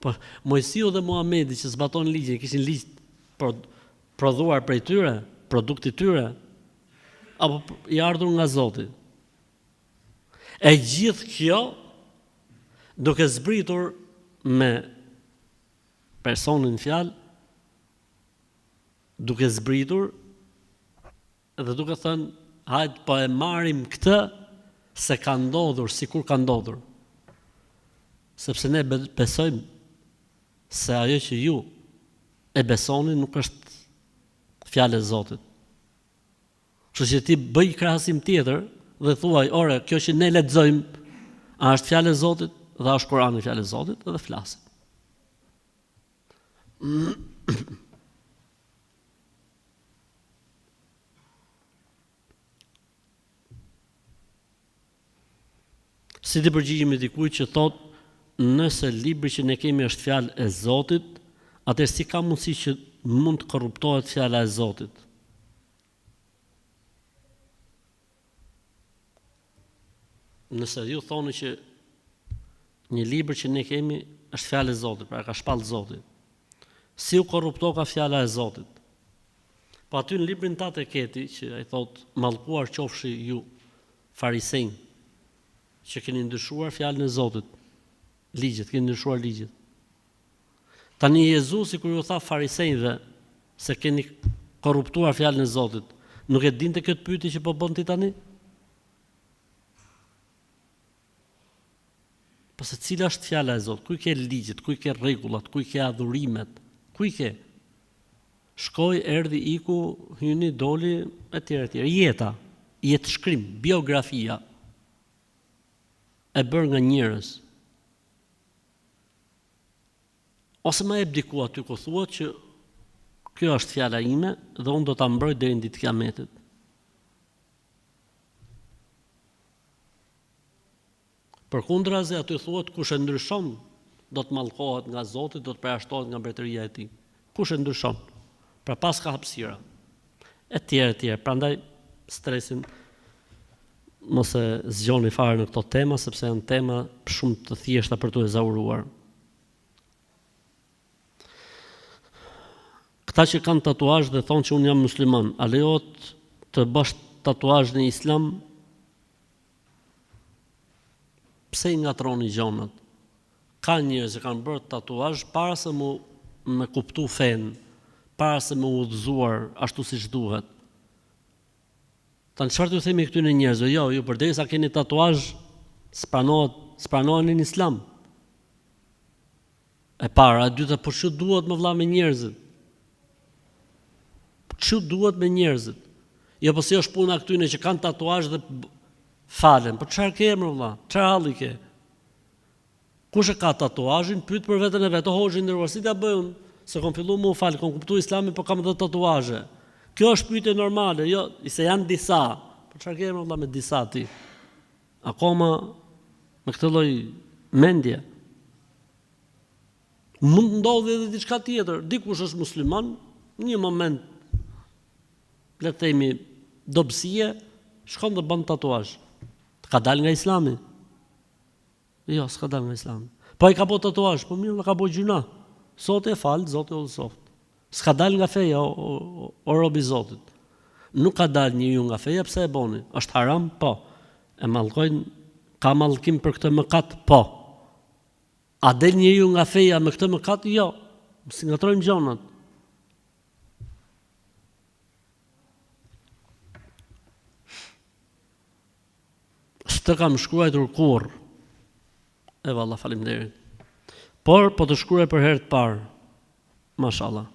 Po Mojsiu dhe Muhamedi që zbatonin ligjin, kishin ligj prodhuar prej tyre, produkti tyre, apo i ardhur nga Zoti. E gjithë kjo duke zbritur me personin fjalë, duke zbritur dhe duke thënë, hajtë po e marrim këtë se ka ndodhur, sikur ka ndodhur. Sepse ne besojmë se ajo që ju e besoni nuk është fjalë e Zotit. Kështu që ti bëj krahasim tjetër dhe thuaj, ore, kjo që ne lexojmë, a është fjalë e Zotit? Dhe është Kurani fjalë e Zotit dhe flasim. Si të përgjigjemi dikujt që thot, nëse libri që ne kemi është fjalë e Zotit, atëherë si ka mundësi që mund të korruptohet fjala e Zotit? Nëse ju thoni që një libër që ne kemi është fjalë e Zotit, pra ka shpallë Zoti, si u korrupto ka fjala e Zotit? Po aty në librin tatë e keti që ai thot, mallkuar qofshi ju farisejnë, që keni ndryshuar fjalën e Zotit, ligjet, keni ndryshuar ligjet. Tani Jezusi kur ju tha farisejve se keni korruptuar fjalën e Zotit, nuk e dinte këtë pyetje që po bën ti tani? Po se cila është fjala e Zotit? Ku i ke ligjet, ku i ke rregullat, ku i ke adhurimet? Ku i ke? Shkoi, erdhi, iku, hyni, doli, etj. Jeta, jetë shkrim, biografia e bërë nga njerëz. Ose më jep diku aty ku thuat që kjo është fjala ime dhe unë do ta mbroj deri në ditë kiametit. Përkundrazi aty thuat kush e ndryshon do të mallkohet nga Zoti, do të përjashtohet nga mbretëria e tij. Kush e ndryshon? Pra pas ka hapësira. Etj. Prandaj stresin mos e zgjoni fare në këto tema, sepse janë tema shumë të thjeshta për t'u ezauruar. Këta që kanë tatuazh dhe thonë që unë jam musliman, a lejohet të bësh tatuazh në Islam? Pse i ngatroni gjonat? Ka njerëz që kanë bërë tatuazh para se me kuptu fen, para se me udhëzuar ashtu siç duhet. Tanë çfarë t'ju themi këtyre njerëzve? Jo, ju përderisa keni tatuazh, s'pranohen në Islam. E para, e dyta, por çu duhet më vëlla me njerëzit? Çu duhet me njerëzit? Jo, po si është puna këtyre që kanë tatuazh dhe falen. Po çfarë ke më vëlla? Çfarë halli ke? Kush e ka tatuazhin, pyet për veten e vet. O hoxhi nderuar, si ta bëj unë? Se kam filluar më u fal, kam kuptuar Islamin, po kam edhe tatuazhe. Kjo është pyetje normale, jo, se janë disa. Po çfarë ke më vëlla me disa ti? Akoma me këtë lloj mendje. Mund ndodhi edhe diçka tjetër. Dikush është musliman, një moment le të themi dobësie, shkon dhe bën tatuazh. Ka dalë nga Islami? Jo, s'ka dalë nga Islami. Po ai ka bërë tatuazh, po mirë, ka bërë gjuna. Sot e fal, Zoti u soft. S'ka dalë nga feja o robi Zotit. Nuk ka dalë njeriu nga feja, pse e boni? Është haram? Po. E mallkojnë, ka mallkim për këtë mëkat? Po. A del njeriu nga feja me këtë mëkat? Jo. Si ngatrojmë gjonat. S'të kam shkruar kurrë. E valla, faleminderit. Por po të shkruaj për herë të parë. Mashallah.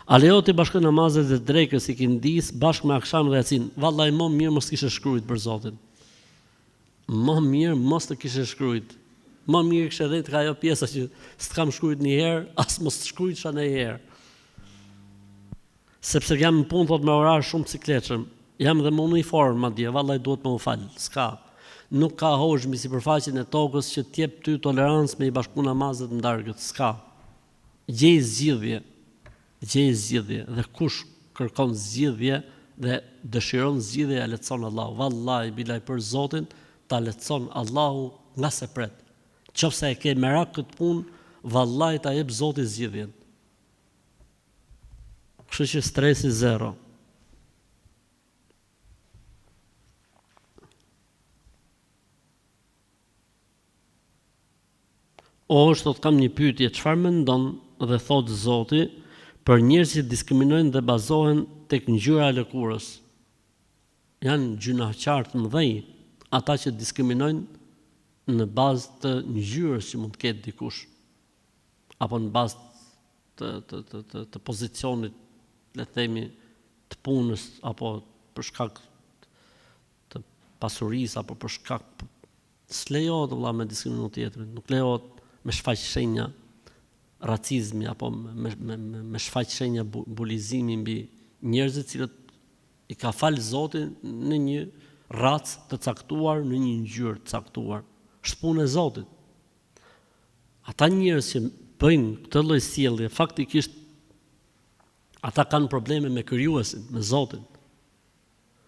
A lejo ti bashkë namazet dhe drekës i kindis bashkë me akşam dhe yacin? Vallai më mirë mos kishe shkruajt për Zotin. Më mirë mos të kishe shkruajt. Më mirë kishe dhënë tek ajo pjesa që s'kam shkruajt një herë, as mos shkruajtësha një herë. Sepse jam në punë thot me orar shumë cikletshëm. Jam dhe më në uniform madje, vallai duhet më u fal. S'ka. Nuk ka hoxh mbi sipërfaqen e tokës që t'jep ty tolerancë me i bashku namazet në darkët. S'ka. Gjej zgjidhje. Dhe kush kërkon zgjidhje dhe dëshiron zgjidhje, ja lehtëson Allahu. Vallahi bilaj për Zotin ta lehtëson Allahu nga se pret. Qofse e ke merak këtë punë, vallahi ta jep Zoti zgjidhjen. Kështu që stresi zero. Thot kam një pyetje, çfarë mendon dhe thot Zoti për njerëzit që diskriminojnë dhe bazohen tek ngjyra e lëkurës? Janë gjunaqar të mëdhenj ata që diskriminojnë në bazë të ngjyrës që mund të ketë dikush, apo në bazë të pozicionit, le të themi, të punës, apo për shkak të pasurisë, apo për shkak s'lejohet vëlla me diskriminu tjetrin, nuk lejohet me shfaq shenja racizmi apo me shfaq shenja bulizimi mbi njerëzit cilët i ka falë Zoti në një racë të caktuar, në një ngjyrë të caktuar. Është punë e Zotit. Ata njerëz që bëjnë këtë lloj sjellje, faktikisht ata kanë probleme me krijuesin, me Zotin.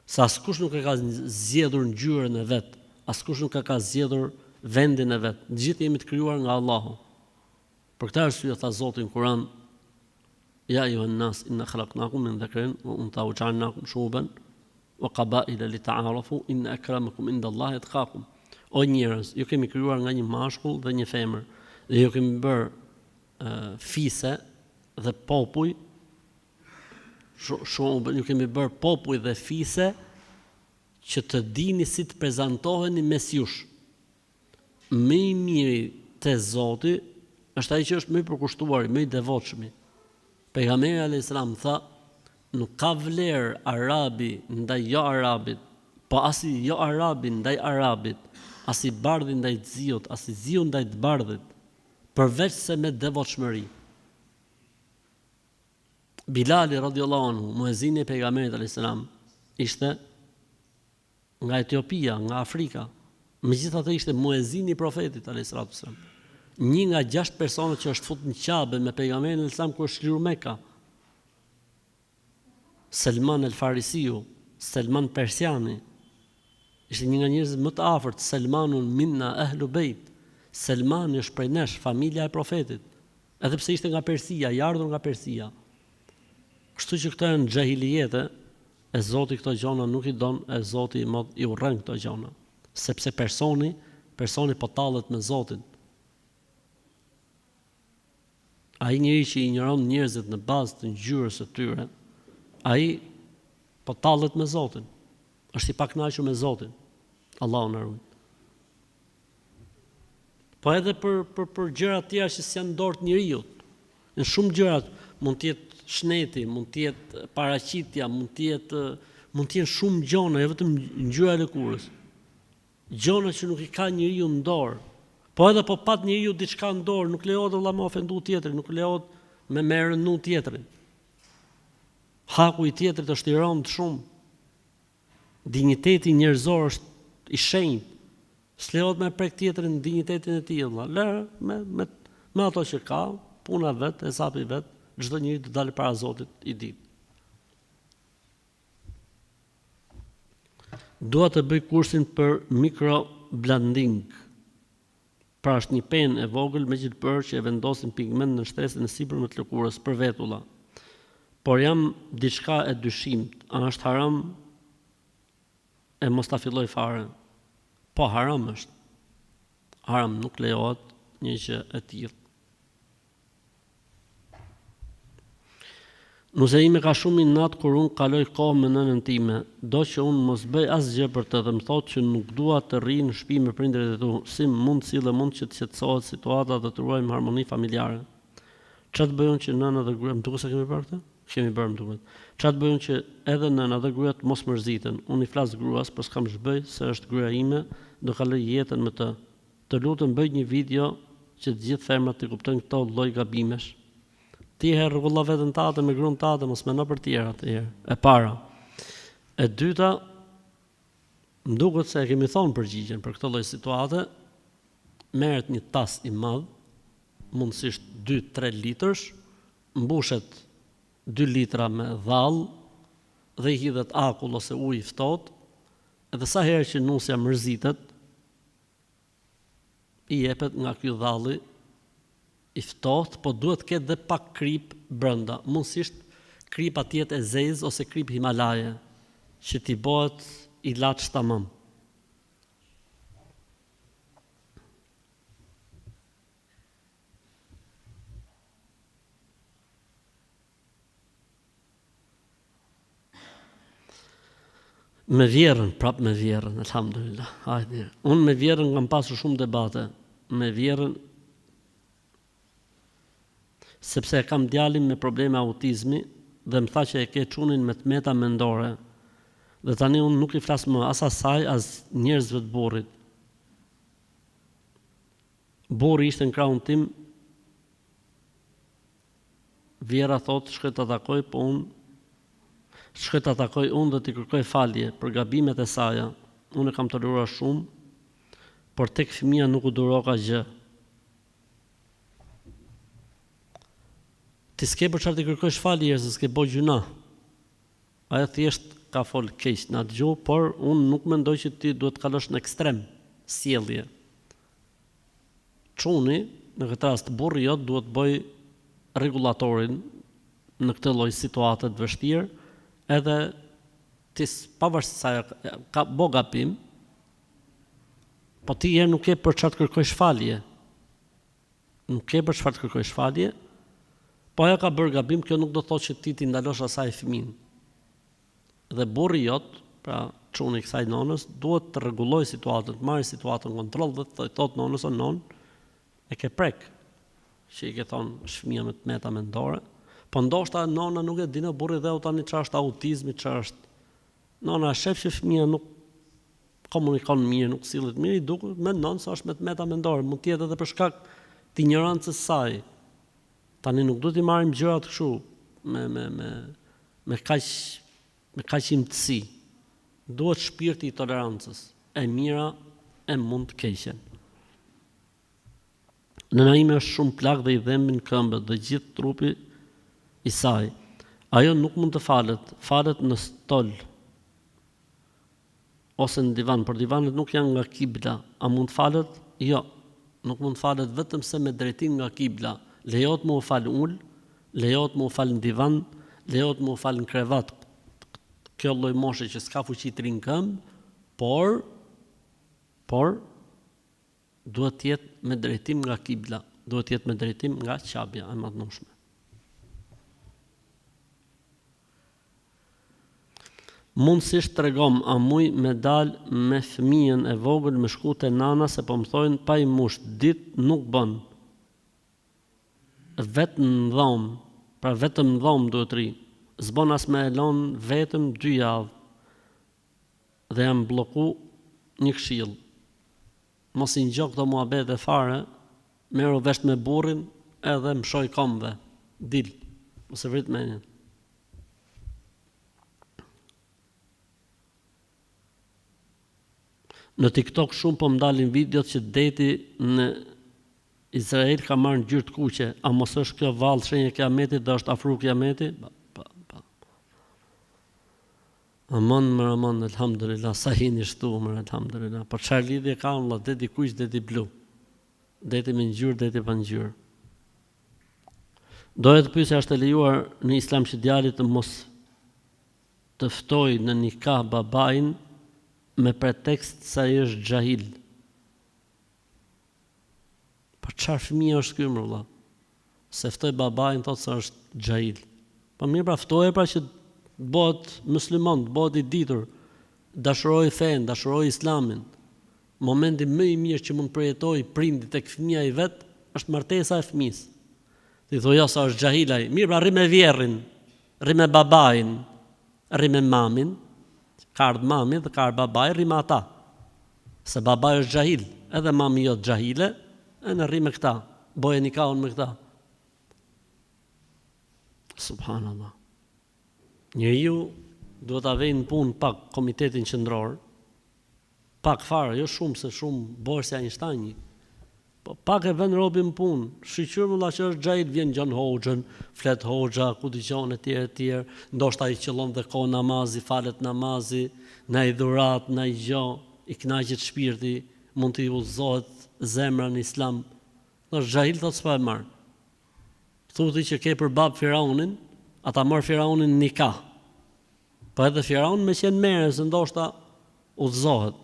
Sa askush nuk e ka zgjedhur ngjyrën e vet, askush nuk e ka zgjedhur vendin e vet. Të gjithë jemi të krijuar nga Allahu. Për këtë arsye tha Zoti në Kur'an: Ja ayyuhan nas inna khalaqnakum min dhakarin wa untha wa ja'alnakum shu'uban wa qaba'ila lita'arafu inna akramakum indallahi atqakum. O njerëz, ju kemi krijuar nga një mashkull dhe një femër, dhe ju kemi bërë fise dhe popull, ju kemi bërë popull dhe fise që të dini si të prezantoheni mes jush. Më i miri te Zoti është ai që është më i përkushtuar, më i devotshëm. Pejgamberi alayhis salam tha, nuk ka vlerë arabi ndaj jo arabit, po as i jo arabi ndaj arabit, as i bardhi ndaj të ziut, as i ziu ndaj të bardhit, përveç se me devotshmëri. Bilali radhiyallahu anhu, muezini i pejgamberit alayhis salam, ishte nga Etiopia, nga Afrika. Megjithatë ishte muezini i profetit alayhis salam. Një nga 6 persona që është futur në Qabe me pejgamberin alayhis salam kur është lirë Mekka. Selman el Farisiu, Selman Persiani, ishte një nga njerëzit më të afërt. Selmanun minna ahlu bejt. Selmani është prej nesh, familja e profetit. Edhe pse ishte nga Persia, i ardhur nga Persia. Kështu që këto janë xhahilijete, e Zoti këto gjona nuk i don, e Zoti i urren këto gjona. Sepse personi po tallet me Zotin. Ai njeri që i injoron njerëzit në bazë të ngjyrës së tyre, ai po tallet me Zotin. Është i pakënaqur me Zotin. Allahu na ruaj. Po edhe për gjëra të tjera që s'janë dorë të njeriu. Në shumë gjëra mund të jetë shneti, mund të jetë paraqitja, mund të jenë shumë gjona, jo vetëm ngjyra e lëkurës. Gjona që nuk i ka njeriu në dorë. Po edhe po pat njeriu diçka në dorë, nuk lejohet vëlla me ofendu tjetrin, nuk lejohet me rënë tjetrin. Haku i tjetrit është i rëndë shumë. Dinjiteti njerëzor është i shenjtë. S'lejohet me prek tjetrin dinjitetin e tij, vëlla. Me ato që ka, puna vet, hesapi vet, çdo njeri të dalë para Zotit i ditë. Dua të bëj kursin për microblading. Pra është një penë e vogël me gjilpër që e vendosin pigment në shtresën e sipërme të lëkurës për vetulla. Por jam diçka e dyshimt, a është haram e mos ta filloj fare? Po haram është. Haram nuk lejohet, një gjë e tillë. Nëse ime ka shumë inat kur unë kaloj kohë me nënën time, do që unë mos bëj asgjë për të dhe më thotë që nuk dua të rri në shtëpi me prindërit e tu, si mund që të qetësohet situata dhe të ruajmë harmoni familjare. Çfarë të bëjmë që nëna dhe gruaja, më duket se kemi bërë këtë? Kemi bërë, më duket. Çfarë të bëjmë që edhe nëna dhe gruaja mos mërziten? Unë i flas gruas, por s'kam ç'bëj se është gruaja ime, do kaloj jetën me të. Të lutem bëj një video që të gjithë femrat të kuptojnë këto lloj gabimesh. Ti herë rregulla veten tate me gruan tate, mos mendo për tjerat herë. E para. E dyta, më duket se e kemi thonë përgjigjen për këtë lloj situate, merret një tas i madh, mundësisht 2-3 litrësh, mbushet 2 litra me dhall dhe i hidhet akull ose ujë i ftohtë, edhe sa herë që nusja mërzitet, i jepet nga ky dhalli i ftohtë, po duhet të ketë dhe pak krip brenda. Mundësisht kripa të jetë e zezë ose krip Himalaje, që t'i bëhet ilaç tamam. Me vjerën, prap me vjerën, alhamdulillah. Hajde. Unë me vjerën kam pasur shumë debate. Me vjerën, sepse kam djalin me probleme autizmi dhe më tha që e ke çunin me tmeta mendore. Dhe tani unë nuk i flas më as asaj, as njerëzve të burrit. Burri ishte në krahun tim, vjera thotë, shkoj ta takoj, po unë shkoj ta takoj unë dhe t'i kërkoj falje për gabimet e saja. Unë e kam toleruar shumë, por tek fëmia nuk u duroka gjë. Ti s'ke për çfarë t'i kërkosh falje, se s'ke bëj gjuna. Ajo thjesht ka fol keq na dëgjoj, por unë nuk mendoj që ti duhet të kalosh në ekstrem sjellje. Çuni, në këtë rast burri jot duhet bëj rregullatorin në këtë lloj situate të vështirë, edhe ti pavarësisht sa ka bo gabim, po ti herë nuk ke për çfarë të kërkosh falje. Nuk ke për çfarë të kërkosh falje. Po ajo ka bërë gabim, kjo nuk do thotë që ti t'i ndalosh asaj fëmin. Dhe burri jot, pra çuni i kësaj nonës, duhet të rregullojë situatën, të marrë situatën në kontroll dhe të thotë nonës o non, e ke prek, që i ke thonë fëmia me tmeta mendore, po ndoshta nona nuk e dinë burri dhe tani çfarë është autizmi, çfarë është. Nona shef që fëmia nuk komunikon mirë, nuk sillet mirë, i duket mendon se është me tmeta mendore, mund të jetë edhe për shkak të ignorancës së saj. Tani nuk duhet i marrim gjërat kështu me kaq imtësi. Duhet shpirti i tolerancës, e mira e mund të keqen. Nëna ime është shumë plak dhe i dhembin këmbët dhe gjithë trupi i saj. Ajo nuk mund të falet në stol ose në divan, por divanet nuk janë nga kibla. A mund të falet? Jo, nuk mund të falet vetëm se me drejtim nga kibla. Lejohet më u fal ul, lejohet më u fal në divan, lejohet më u fal në krevat. Kjo lloj moshe që s'ka fuqi të rinë këmbë, por duhet të jetë me drejtim nga kibla, duhet të jetë me drejtim nga qabja e madhnueshme. Mundësisht tregom, a muj me dal me fëmijën e vogël me shku te nana se po më thojnë pa i mush, ditë nuk bën. Vetëm në dhomë, pra vetëm në dhomë duhet ri. S'bon as me elon vetëm 2 javë. Dhe jam bloku një këshill. Mos i ngjok këto muhabete fare, merru vesh me burrin edhe më shoj komve. Dil, ose vrit menjen. Në TikTok shumë po më dalin videot që deti në Izrael ka marrë në gjyrë të kuqe, a mos është kjo vallë shenjë kiametit dhe është afru kiameti? Aman, alhamdulillah, sa hini shtuar, alhamdulillah. Por çfarë lidhje ka Allah, deti kuq, deti blu. Deti me ngjyrë, deti pa ngjyrë. Doja të pyesja, është e lejuar në Islam që djali të mos të ftojë në nikah babain me pretekst se ai është xahil? Po çfarë fëmijë është ky më vëlla? Se ftoi babain thotë se është xhail. Po mirë pra ftoje pra që bëhet musliman, bëhet i ditur, dashuroj fen, dashuroj islamin. Momenti më i mirë që mund përjetoj prindi tek fëmia i vet është martesa e fëmisë. Ti thua ja sa është xhahil ai. Mirë pra rri me vjerrin, rri me babain, rri me mamin, ka ardh mami dhe ka ardh babai, rri me ata. Se babai është xhahil, edhe mami jot xhahile, e në rri me këta, boje nikahun me këta. Subhanallah. Njeriu duhet ta vejë në punë pak komitetin qendror, pak fare, jo shumë se shumë borsi Einstein. Po pak e vën robin në punë, shiqur më që është xhail, vjen gjon hoxhën, flet hoxha, ku dëgjon etj, ndoshta i qëllon dhe kohë namazi, falet namazi, na i dhurat, na i gjë, i kënaqet shpirti, mund të i udhëzohet zemra në islam. Është xhail thotë s'pa e marr. Thuti që ke për bab Firaunin, ata marr Firaunin nikah. Po edhe Firaun me qenë merë, se ndoshta udhëzohet.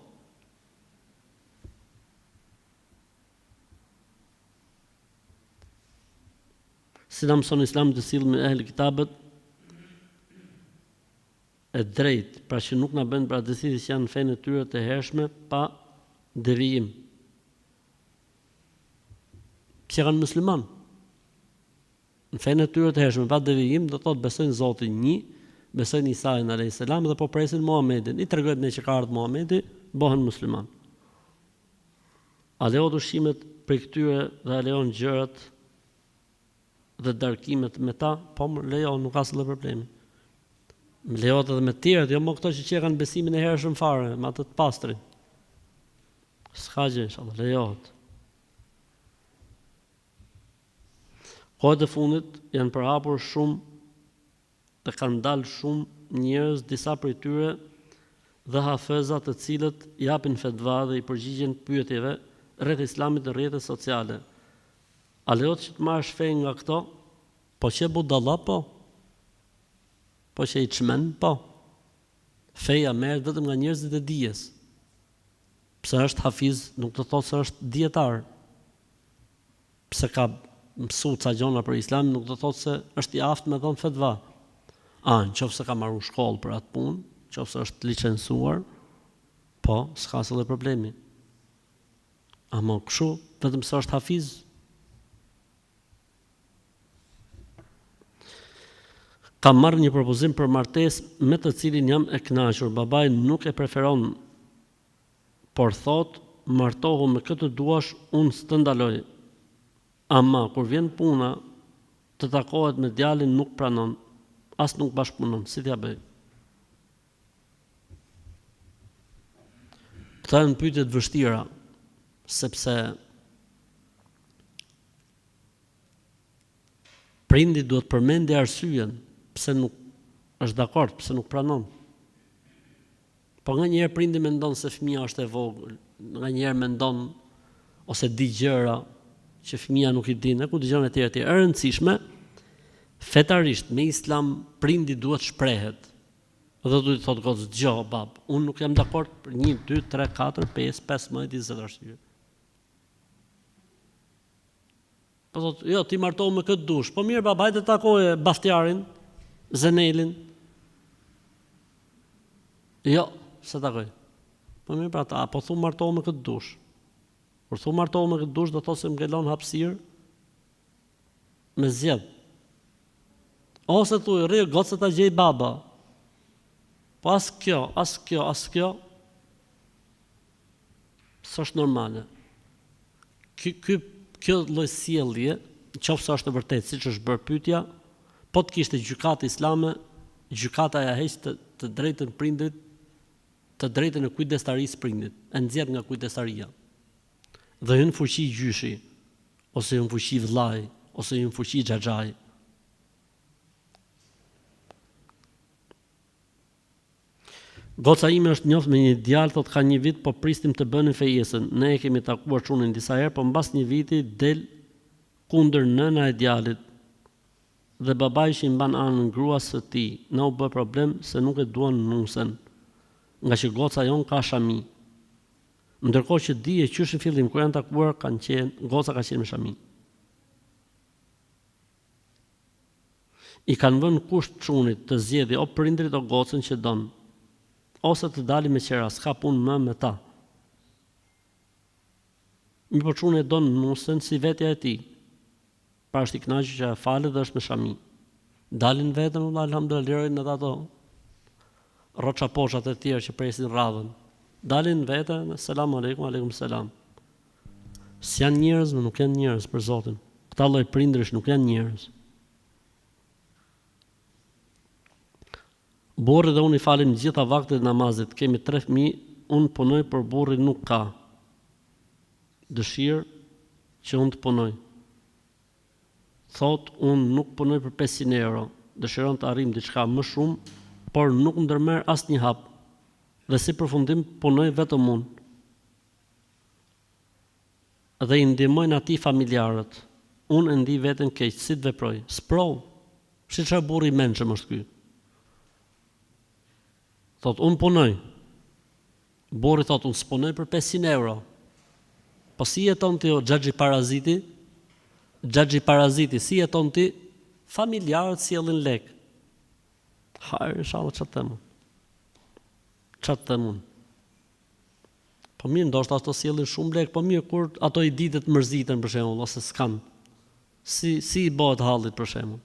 Si na mëson Islami të sillim me ehli kitabet e drejt, pra që nuk na bën për atë që janë fenë e tyre të hershme pa devijim. Pse kanë musliman? Në fenë e tyre të hershme pa devijim, do thotë besojnë Zotin një, besojnë Isa'in alayhis salam dhe po presin Muhamedit. I tregojnë ne që ka ardhur Muhamedi, bëhen musliman. A lejo ushimet për këtyre dhe a lejon gjërat dhe darkimet me ta? Po më lejo, nuk ka asnjë problem. Më lejohet edhe me të tjerët, jo më këto që kanë besimin e hershëm fare, me atë të pastrin. S'ka gjë, inshallah, lejohet. Kohët e fundit janë përhapur shumë dhe kanë dalë shumë njerëz, disa prej tyre dhe hafeza të cilët japin fetva dhe i përgjigjen pyetjeve rreth islamit në rrjetet sociale. A lejohet që të marrësh fe nga këto? Po që budalla po? Po që i çmen po? Feja merret vetëm nga njerëzit e dijes. Pse është hafiz, nuk do të thotë se është dietar. Pse ka mësuar ca gjëra për Islamin, nuk do të thotë se është i aftë me dhënë fetva. Nëse ka marrë shkollë për atë punë, nëse është licencuar, po, s'ka asnjë problemi. Ama kështu, vetëm se është hafiz. Kam marrë një propozim për martesë me të cilin jam e kënaqur. Babai nuk e preferon, por thot, martohu me këtë duash, unë s'të ndaloj. Ama kur vjen puna të takohet me djalin nuk pranon, as nuk bashkëpunon, si t'ja bëj? Këta janë pyetje të vështira, sepse prindi duhet përmendi arsyeën pse nuk është dakord, pse nuk pranon. Po nganjëherë prindi mendon se fëmia është e vogël, nganjëherë mendon ose di gjëra që fëmia nuk i din, ku dëgjon etj. E rëndësishme, fetarisht me Islam prindi duhet shprehet. Dhe duhet të thotë gocë, dëgjoj bab, unë nuk jam dakord për 1, 2, 3, 4, 5, 15, 20 arsye. Po thotë, jo, ti martohu me këtë dush. Po mirë bab, hajde takoje Baftjarin, Zenelin. Jo, se takoj. Po mirë pra ta, po thu martohu me këtë dush. Kur thu martohu me këtë dush, do thotë se më ngelon hapësirë me zgjedh. Ose thuj, rri, gocë ta gjej baba. Po as kjo, s'është normale. Kjo lloj sjellje, nëse është e vërtetë siç është bërë pyetja, po të kishte gjykatë islame, gjykata ja heq të drejtën prindit, të drejtën e kujdestarisë prindit, e nxjerr nga kujdestaria. Dhe hyn fuqi gjyshi, ose hyn fuqi vllai, ose hyn fuqi xhaxhai. Goca ime është njoft me një djalë, thot ka 1 vit, po pristim të bënin fejesën. Ne e kemi takuar çunin disa herë, po mbas 1 viti del kundër nëna e djalit. Dhe babai që i mban anën gruas së tij, na u bë problem se nuk e duan nusen, nga që goca jon ka shami. Ndërkohë që dije qysh në fillim kur janë takuar goca ka qenë me shamin. I kanë vënë kusht çunit të zgjedhë o prindrit o gocën që don, ose të dalin me qera, s'ka punë më me ta. Mi po çuni don nusën si vetja e tij. Pra është i kënaqur që falet dhe është me shami. Dalin vetën, alhamdulillah, lirojnë edhe ato rroça poshat e tjerë që presin radhën. Dalin vetën, selam aleikum, aleikum selam. S'janë njerëz, më nuk janë njerëz për Zotin. Këta lloj prindërish nuk janë njerëz. Burri dhe unë i falim gjitha vaktet namazit, kemi 3 fëmijë, unë punoj për burri nuk ka dëshirë që unë të punoj. Thot, unë nuk punoj për 500 euro, dëshiron të arrim diçka më shumë, por nuk ndërmerr asnjë hap. Dhe si përfundim punoj vetëm unë. Dhe i ndihmojnë atij familjarët. Unë e ndi veten keq, si të veproj? Sprov. Si çfarë burri i mençëm është ky? Thot, unë punoj. Burri thot, unë s'punoj për 500 euro. Po si jeton ti o xhaxhi paraziti? Xhaxhi paraziti, si jeton ti? Familjarët sjellin lek. Hajr, inshallah çfarë them. Çfarë them unë? Po mirë, ndoshta ato sjellin shumë lek, po mirë kur ato i ditët mërziten për shembull ose s'kan. Si i bëhet hallit për shembull?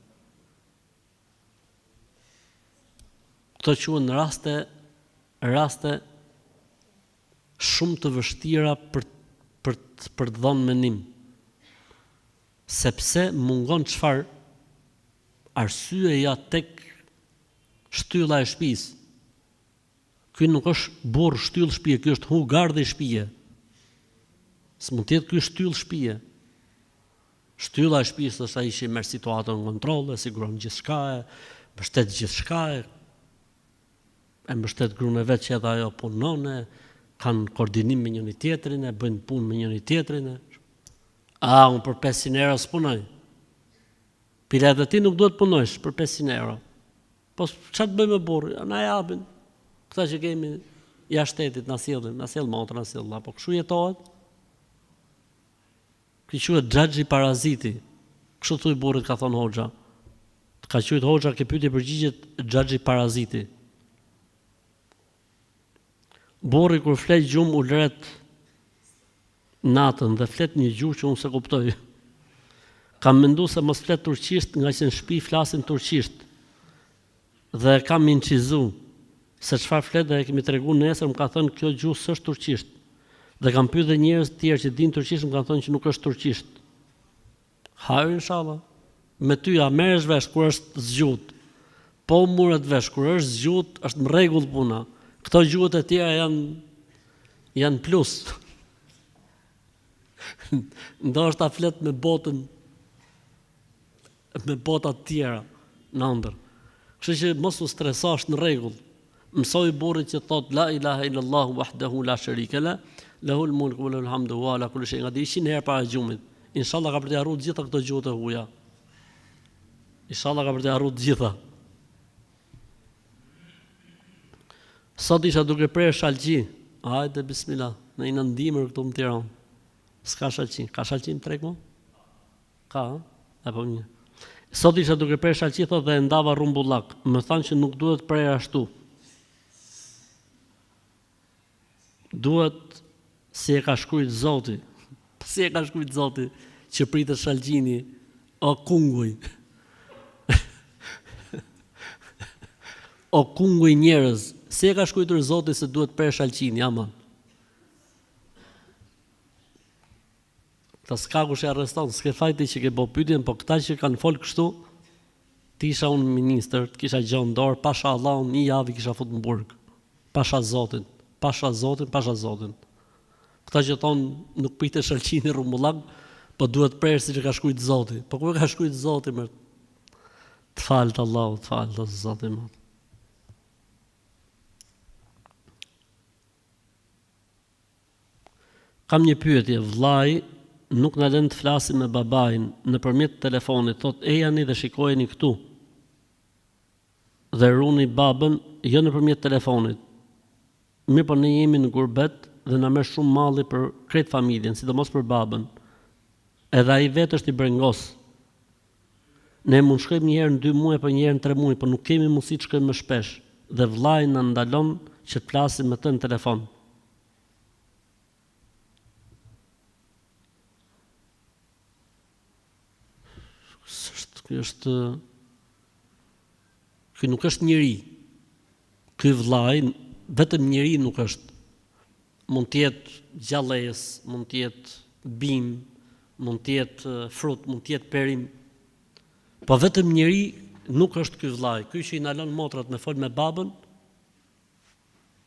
Këto quhen raste shumë të vështira për të dhënë menim. Sepse mungon çfarë? Arsyeja tek shtylla e shtëpisë. Ky nuk është burr shtyll shtëpie, ky është hugardh i shtëpie. S'mund të jetë ky shtyll shtëpie. Shtylla e shtëpisë është ai që merr situatën në kontroll, e siguron gjithçka, mbështet gjithçka, e mbështet gruan e vet që edhe ajo punon, kanë koordinim me njëri tjetrin, e bëjnë punë me njëri tjetrin. Unë për 500 euro s'punoj. Pila edhe ti nuk duhet punojsh për 500 euro. Po ç'a të bëjmë me burri? Na japin. Këta që kemi jashtë shtetit na sjell motor, na sjell, po kshu jetohet. Ky quhet xhaxhi paraziti. Kështu thuj burrit, ka thon hoxha. Ka thënë hoxha që pyetje përgjigjet xhaxhi paraziti. Burri kur flet gjumë u lret natën dhe flet një gjuhë që unë se kuptoj. Kam menduar se mos flet turqisht nga që në shtëpi flasin turqisht. Dhe kam incizu se çfarë flet dhe e kemi treguar nesër, më ka thënë kjo gjuhë s'është turqisht. Dhe kam pyetur dhe njerëz të tjerë që dinë turqisht, më kanë thënë që nuk është turqisht. Hajr inshallah. Me ty a merresh vesh kur është zgjut. Po muret vesh kur është zgjut, është në rregull puna. Këto gjuhët e tjera janë plus. Ndoshta flet me botën, me bota të tjera në ëndër. Kështu që mos u stresosh, në rregull. Mësoj burrit që thot la ilaha illallah wahdahu la sharika la, lahul mulku wa lahul hamdu wa ala kulli shay'in qadir 100 herë para gjumit. Inshallah ka për të harruar gjitha këto gjuhë të huaja. Inshallah ka për të harruar gjitha. Sot isha duke prerë shalqi. Hajde bismillah, në një ndimër këtu në Tiranë. S'ka shalqi. Ka shalqi në treg mo? Ka, apo një. Sot isha duke prerë shalqi, thot, dhe ndava rumbullak. Më thanë që nuk duhet prerë ashtu. Duhet si e ka shkruajt Zoti. Si e ka shkruajt Zoti që pritet shalqini o kunguj. O kunguj njerëz. Si e ka shkruar Zoti se duhet prerë shalqini, ama. Ta s'ka kush e arreston, s'ke fajti që ke bo pyetjen, po këta që kanë folë kështu, ti isha unë ministër, të kisha gjonë dorë, pasha Allah, unë një javë kisha fut në burg. Pasha Zotin. Këta që thonë nuk pite shalqini rumbullak, po duhet prerë si që ka shkruajt Zoti. Po ku e ka shkruajt Zoti, më të falët Allah, të falët Zoti më. Kam një pyetje, vllai nuk na lën të flasim me babain nëpërmjet telefonit, thot ejani dhe shikojeni këtu. Dhe runi babën jo nëpërmjet telefonit. Mirë, po ne jemi në gurbet dhe na merr shumë malli për krejt familjen, sidomos për babën. Edhe ai vetë është i brengos. Ne mund shkojmë një herë në 2 muaj, për një herë në 3 muaj, por nuk kemi mundësi të shkojmë më shpesh. Dhe vllai na ndalon që të flasim me të në telefon. Ky nuk është njeri. Ky vllai vetëm njeri nuk është. Mund të jetë gjallëes, mund të jetë bim, mund të jetë frut, mund të jetë perim. Po vetëm njeri nuk është ky vllai. Ky që i na lën motrat me fol me babën,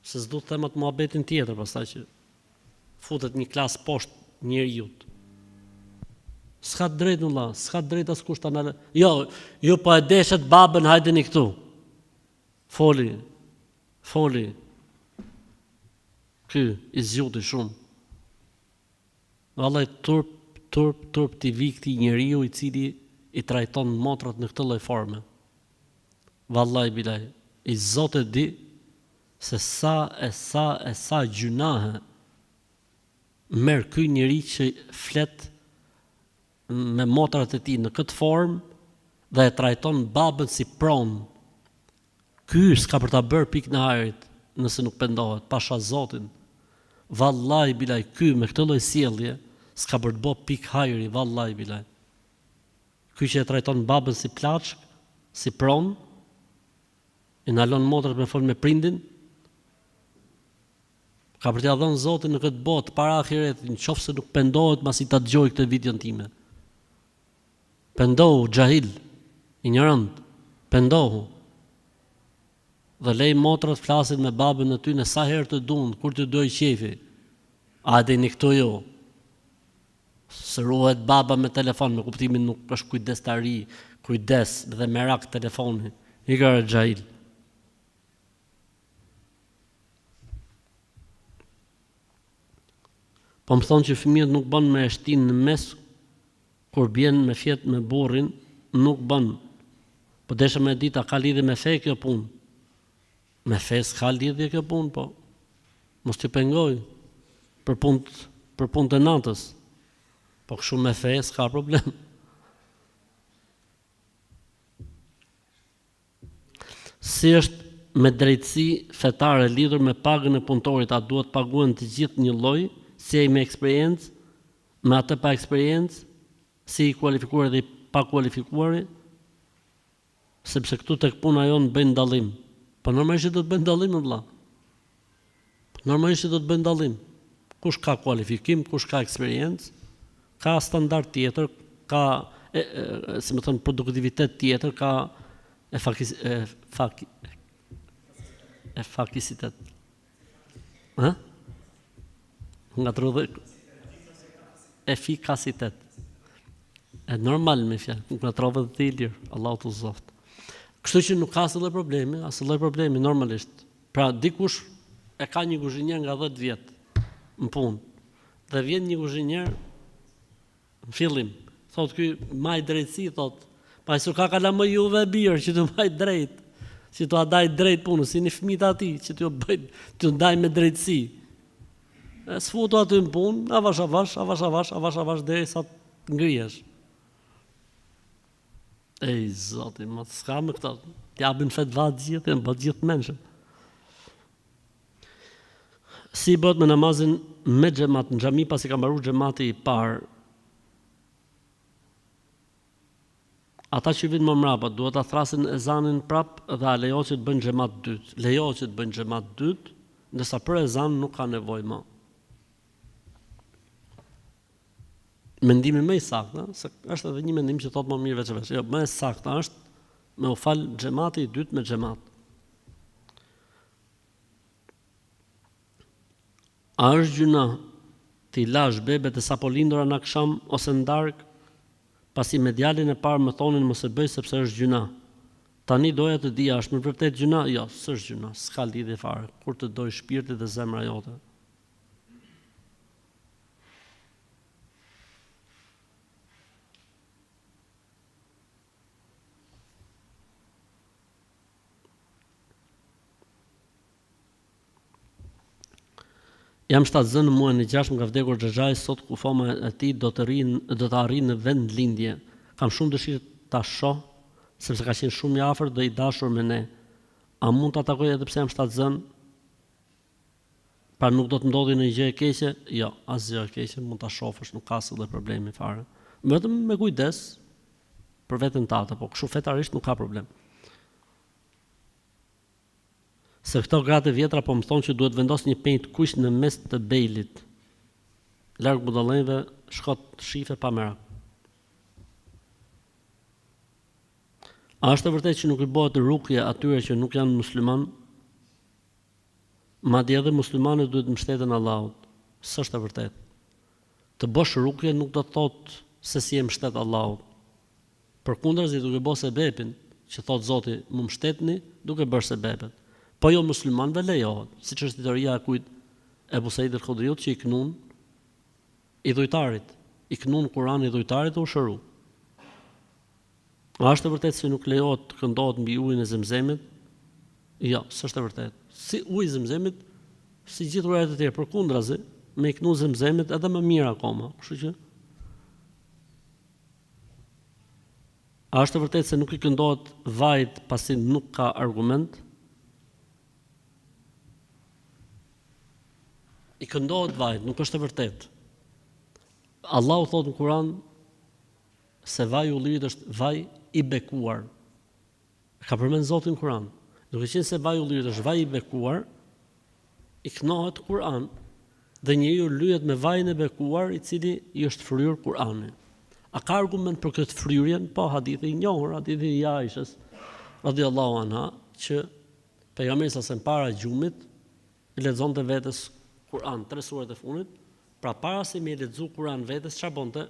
se s'du të them atë muhabetin tjetër, pastaj që futet një klas poshtë njeriu. S'ka drejt në la, s'ka drejt askush ta na. Jo, po e deshet babën, hajdeni këtu. Foli. Ky i zgjuti shumë. Vallai turp t'i vi këtij njeriu i cili i trajton motrat në këtë lloj forme. Vallai bilaj, i Zoti di se sa gjunahe merr ky njeri që flet me motrat e tij në këtë formë dhe e trajton babën si pronë. Ky s'ka për ta bërë pikë në hajrit nëse nuk pendohet, pasha Zotin. Vallai bilaj, ky me këtë lloj sjellje s'ka për të bërë pikë hajri, vallai bilaj. Ky që e trajton babën si plaçk, si pronë, i na lën motrat me fol me prindin, ka për t'ia dhënë Zotin në këtë botë para ahiretit, nëse nuk pendohet masi ta dëgjoj këtë videon time. Pendohu, xahil, ignorant, pendohu. Dhe lej motrat flasin me babën e ty në sa herë të duan, kur të doj qefi. A dini këtu jo. Sërohet baba me telefon, me kuptimin nuk është kujdestari, kujdes dhe merak telefoni. I ka xahil. Po më thonë që fëmijët nuk bën me shtin në mes, kur bjen me fjet me burrin, nuk bën. Po desha me ditë, a ka lidhje me fe kjo punë? Me fe s'ka lidhje kjo punë, po. Mos t'i pengoj për punë të natës. Po kështu me fe s'ka problem. Si është me drejtësi fetare lidhur me pagën e punëtorit, a duhet paguen të gjithë një lloj, si ai me eksperiencë, me atë pa eksperiencë, si i kualifikuar dhe i pa kualifikuar, sepse këtu tek puna jonë bëjnë dallim. Po normalisht do të bëjnë dallim vëlla. Normalisht do të bëjnë dallim. Kush ka kualifikim, kush ka eksperiencë, ka standard tjetër, ka si më thon produktivitet tjetër, ka fakisitet. Ha? Nga të efikasitet. E normal me fjalë, nga trove dhe të ilir, Allahu të zoftë. Kështu që nuk ka asë lloj problemi, normalisht. Pra, dikush e ka një kuzhinier nga 10 vjet në punë, dhe vjen një kuzhinier në fillim, thot ky maj drejtësi, thot, pa su ka kala më juve e birë, që të maj drejt, që të adaj drejt punës, si një fëmijë ati, që të ndaj me drejtësi. E s'futu aty në punë, avash, deri sa të ngrihesh. Ej, Zoti, ma s'ka me këta, t'jabin fetva gjithë, e më bët gjithë menshë. Si bët me namazin me xhamat në xhami pasi ka mbaruar xhamati i parë. Ata që vinë më mrapa, duhet ta thrasin ezanin prap dhe a lejohet që të bëjnë xhamat dytë. Lejohet që të bëjnë xhamat dytë, ndërsa për ezan nuk ka nevojë më. Mendimi më i saktë, se është edhe një mendim që thotë më mirë veç. Jo, më i saktë është me u fal xhamati i dytë me xhamat. A është gjuna t'i lash bebet e sapo lindura në akşam ose në darkë, pasi me djalin e parë më thonin mos e bëj sepse është gjuna. Tani doja të dija, është më vërtet gjuna? Jo, s'është gjuna, s'ka lidhje fare, kur të doj shpirti dhe zemra jote. Jam shtatzën në muajin e 6 nga vdekur Xhaxhai, sot ku fama e tij do të arrijë në vend lindje. Kam shumë dëshirë ta shoh, sepse ka qenë shumë i afërt dhe i dashur me ne. A mund ta takoj edhe pse jam shtatzën? Pra nuk do të ndodhi në gjë e keqe? Jo, asgjë e keqe, mund ta shohësh, nuk ka asnjë problemi fare. Vetëm me kujdes për veten tënde, po kështu fetarisht nuk ka problem. Se këto gratë vjetra po më thonë që duhet vendos një penjë të kuq në mes të bejlit, larg budallenjve, shkot shife pa merak. A është e vërtetë që nuk i bëhet rukje atyre që nuk janë musliman? Madje edhe muslimanët duhet mbështeten Allahut. S'është e vërtetë. Të bësh rukje nuk do të thotë se si e mbështet Allahut. Përkundrazi duke bërë sebepin, që thot Zoti, më mbështetni duke bërë sebepet. Po jo muslimanëve lejohet, siç është historia e kujt Ebu Said el-Khudriut që i knun i dhujtarit, i knun Kur'anin i dhujtarit u shëru. A është e vërtetë se nuk lejohet të këndohet mbi ujin e Zemzemit? Jo, s'është e vërtetë. Si uji i Zemzemit, si gjithë ujat e tjerë, përkundrazi, me i knu Zemzemit edhe më mirë akoma. Kështu që a është e vërtetë se nuk i këndohet vajt pasi nuk ka argument? I këndohet vajt, nuk është e vërtetë. Allahu thotë në Kur'an se vaji i ullirit është vaj i bekuar. Ka përmend Zoti në Kur'an. Duke qenë se vaji i ullirit është vaj i bekuar, i kënohet Kur'an dhe njeriu lyhet me vajin e bekuar i cili i është fryrë Kur'ani. A ka argument për këtë fryrjen? Po, hadithi i njohur, hadithi i Aishës radhiyallahu anha, që pejgamberi sa para gjumit i lexonte vetes Kur'an 3 surat e fundit, pra para se me lexu Kur'an vetes çfarë bonte?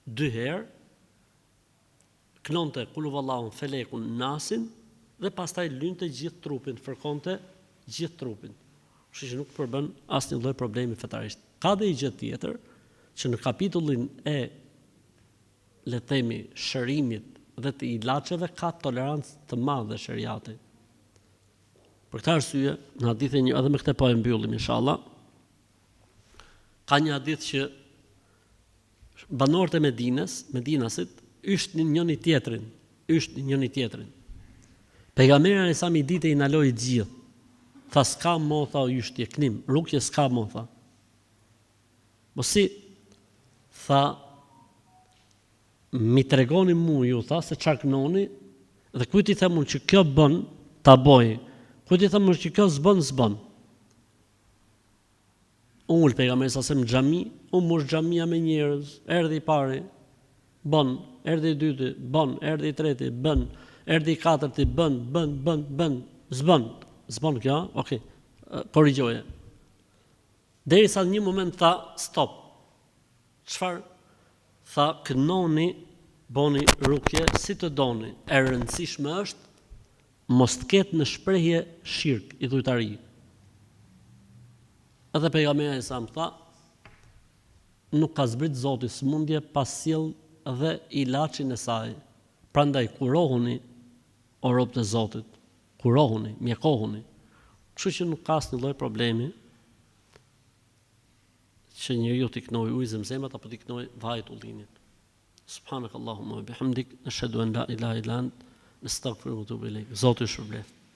2 herë knonte kul huwallahu felekun nasin dhe pastaj lynte gjithë trupin, fërkonte gjithë trupin. Kështu që nuk përbën asnjë lloj problemi fetarisht. Ka dhe një gjë tjetër që në kapitullin e le të themi shërimit dhe të ilaçeve ka tolerancë të madhe shariati. Për këtë arsye, në hadithin edhe me këtë po e mbyllim inshallah. Ka një hadith që banorët e Medinasit yshtnin njëri tjetrin. Pejgamberi sa mi ditë i naloi gjithë. Tha s'ka mo, tha yshtje, knim, rukje s'ka mo, tha. Po si, tha, mi tregoni mu ju, tha, se çfarë knoni, dhe kujt i themun që kjo bën, ta boj. Kujt i themun që kjo s'bën. Unë pejgamberi sa në xhami, mush xhamia me njerëz, erdhi i pari, bën, erdhi i dyti, bën, erdhi i treti, bën, erdhi i katërti, bën, s'bën kjo, okay. Korrigjoje. Derisa në një moment tha stop. Çfarë? Tha kënoni, boni rukje si të doni. E rëndësishme është mos të ketë në shprehje shirk i dhujtari. Edhe pejgamberi sa më tha, nuk ka zbrit Zoti smundje pas sjell dhe ilaçin e saj. Prandaj kurohuni o robët e Zotit. Kurohuni, mjekohuni. Kështu që nuk ka asnjë lloj problemi që njeriu t'i knojë ujë Zemzemat apo t'i knojë vajit ullinit. Subhanakallahumma wa bihamdik, nashhadu an la ilaha illa ant, nastaghfiruka wa natubu ilayk. Zoti ju shpërblet.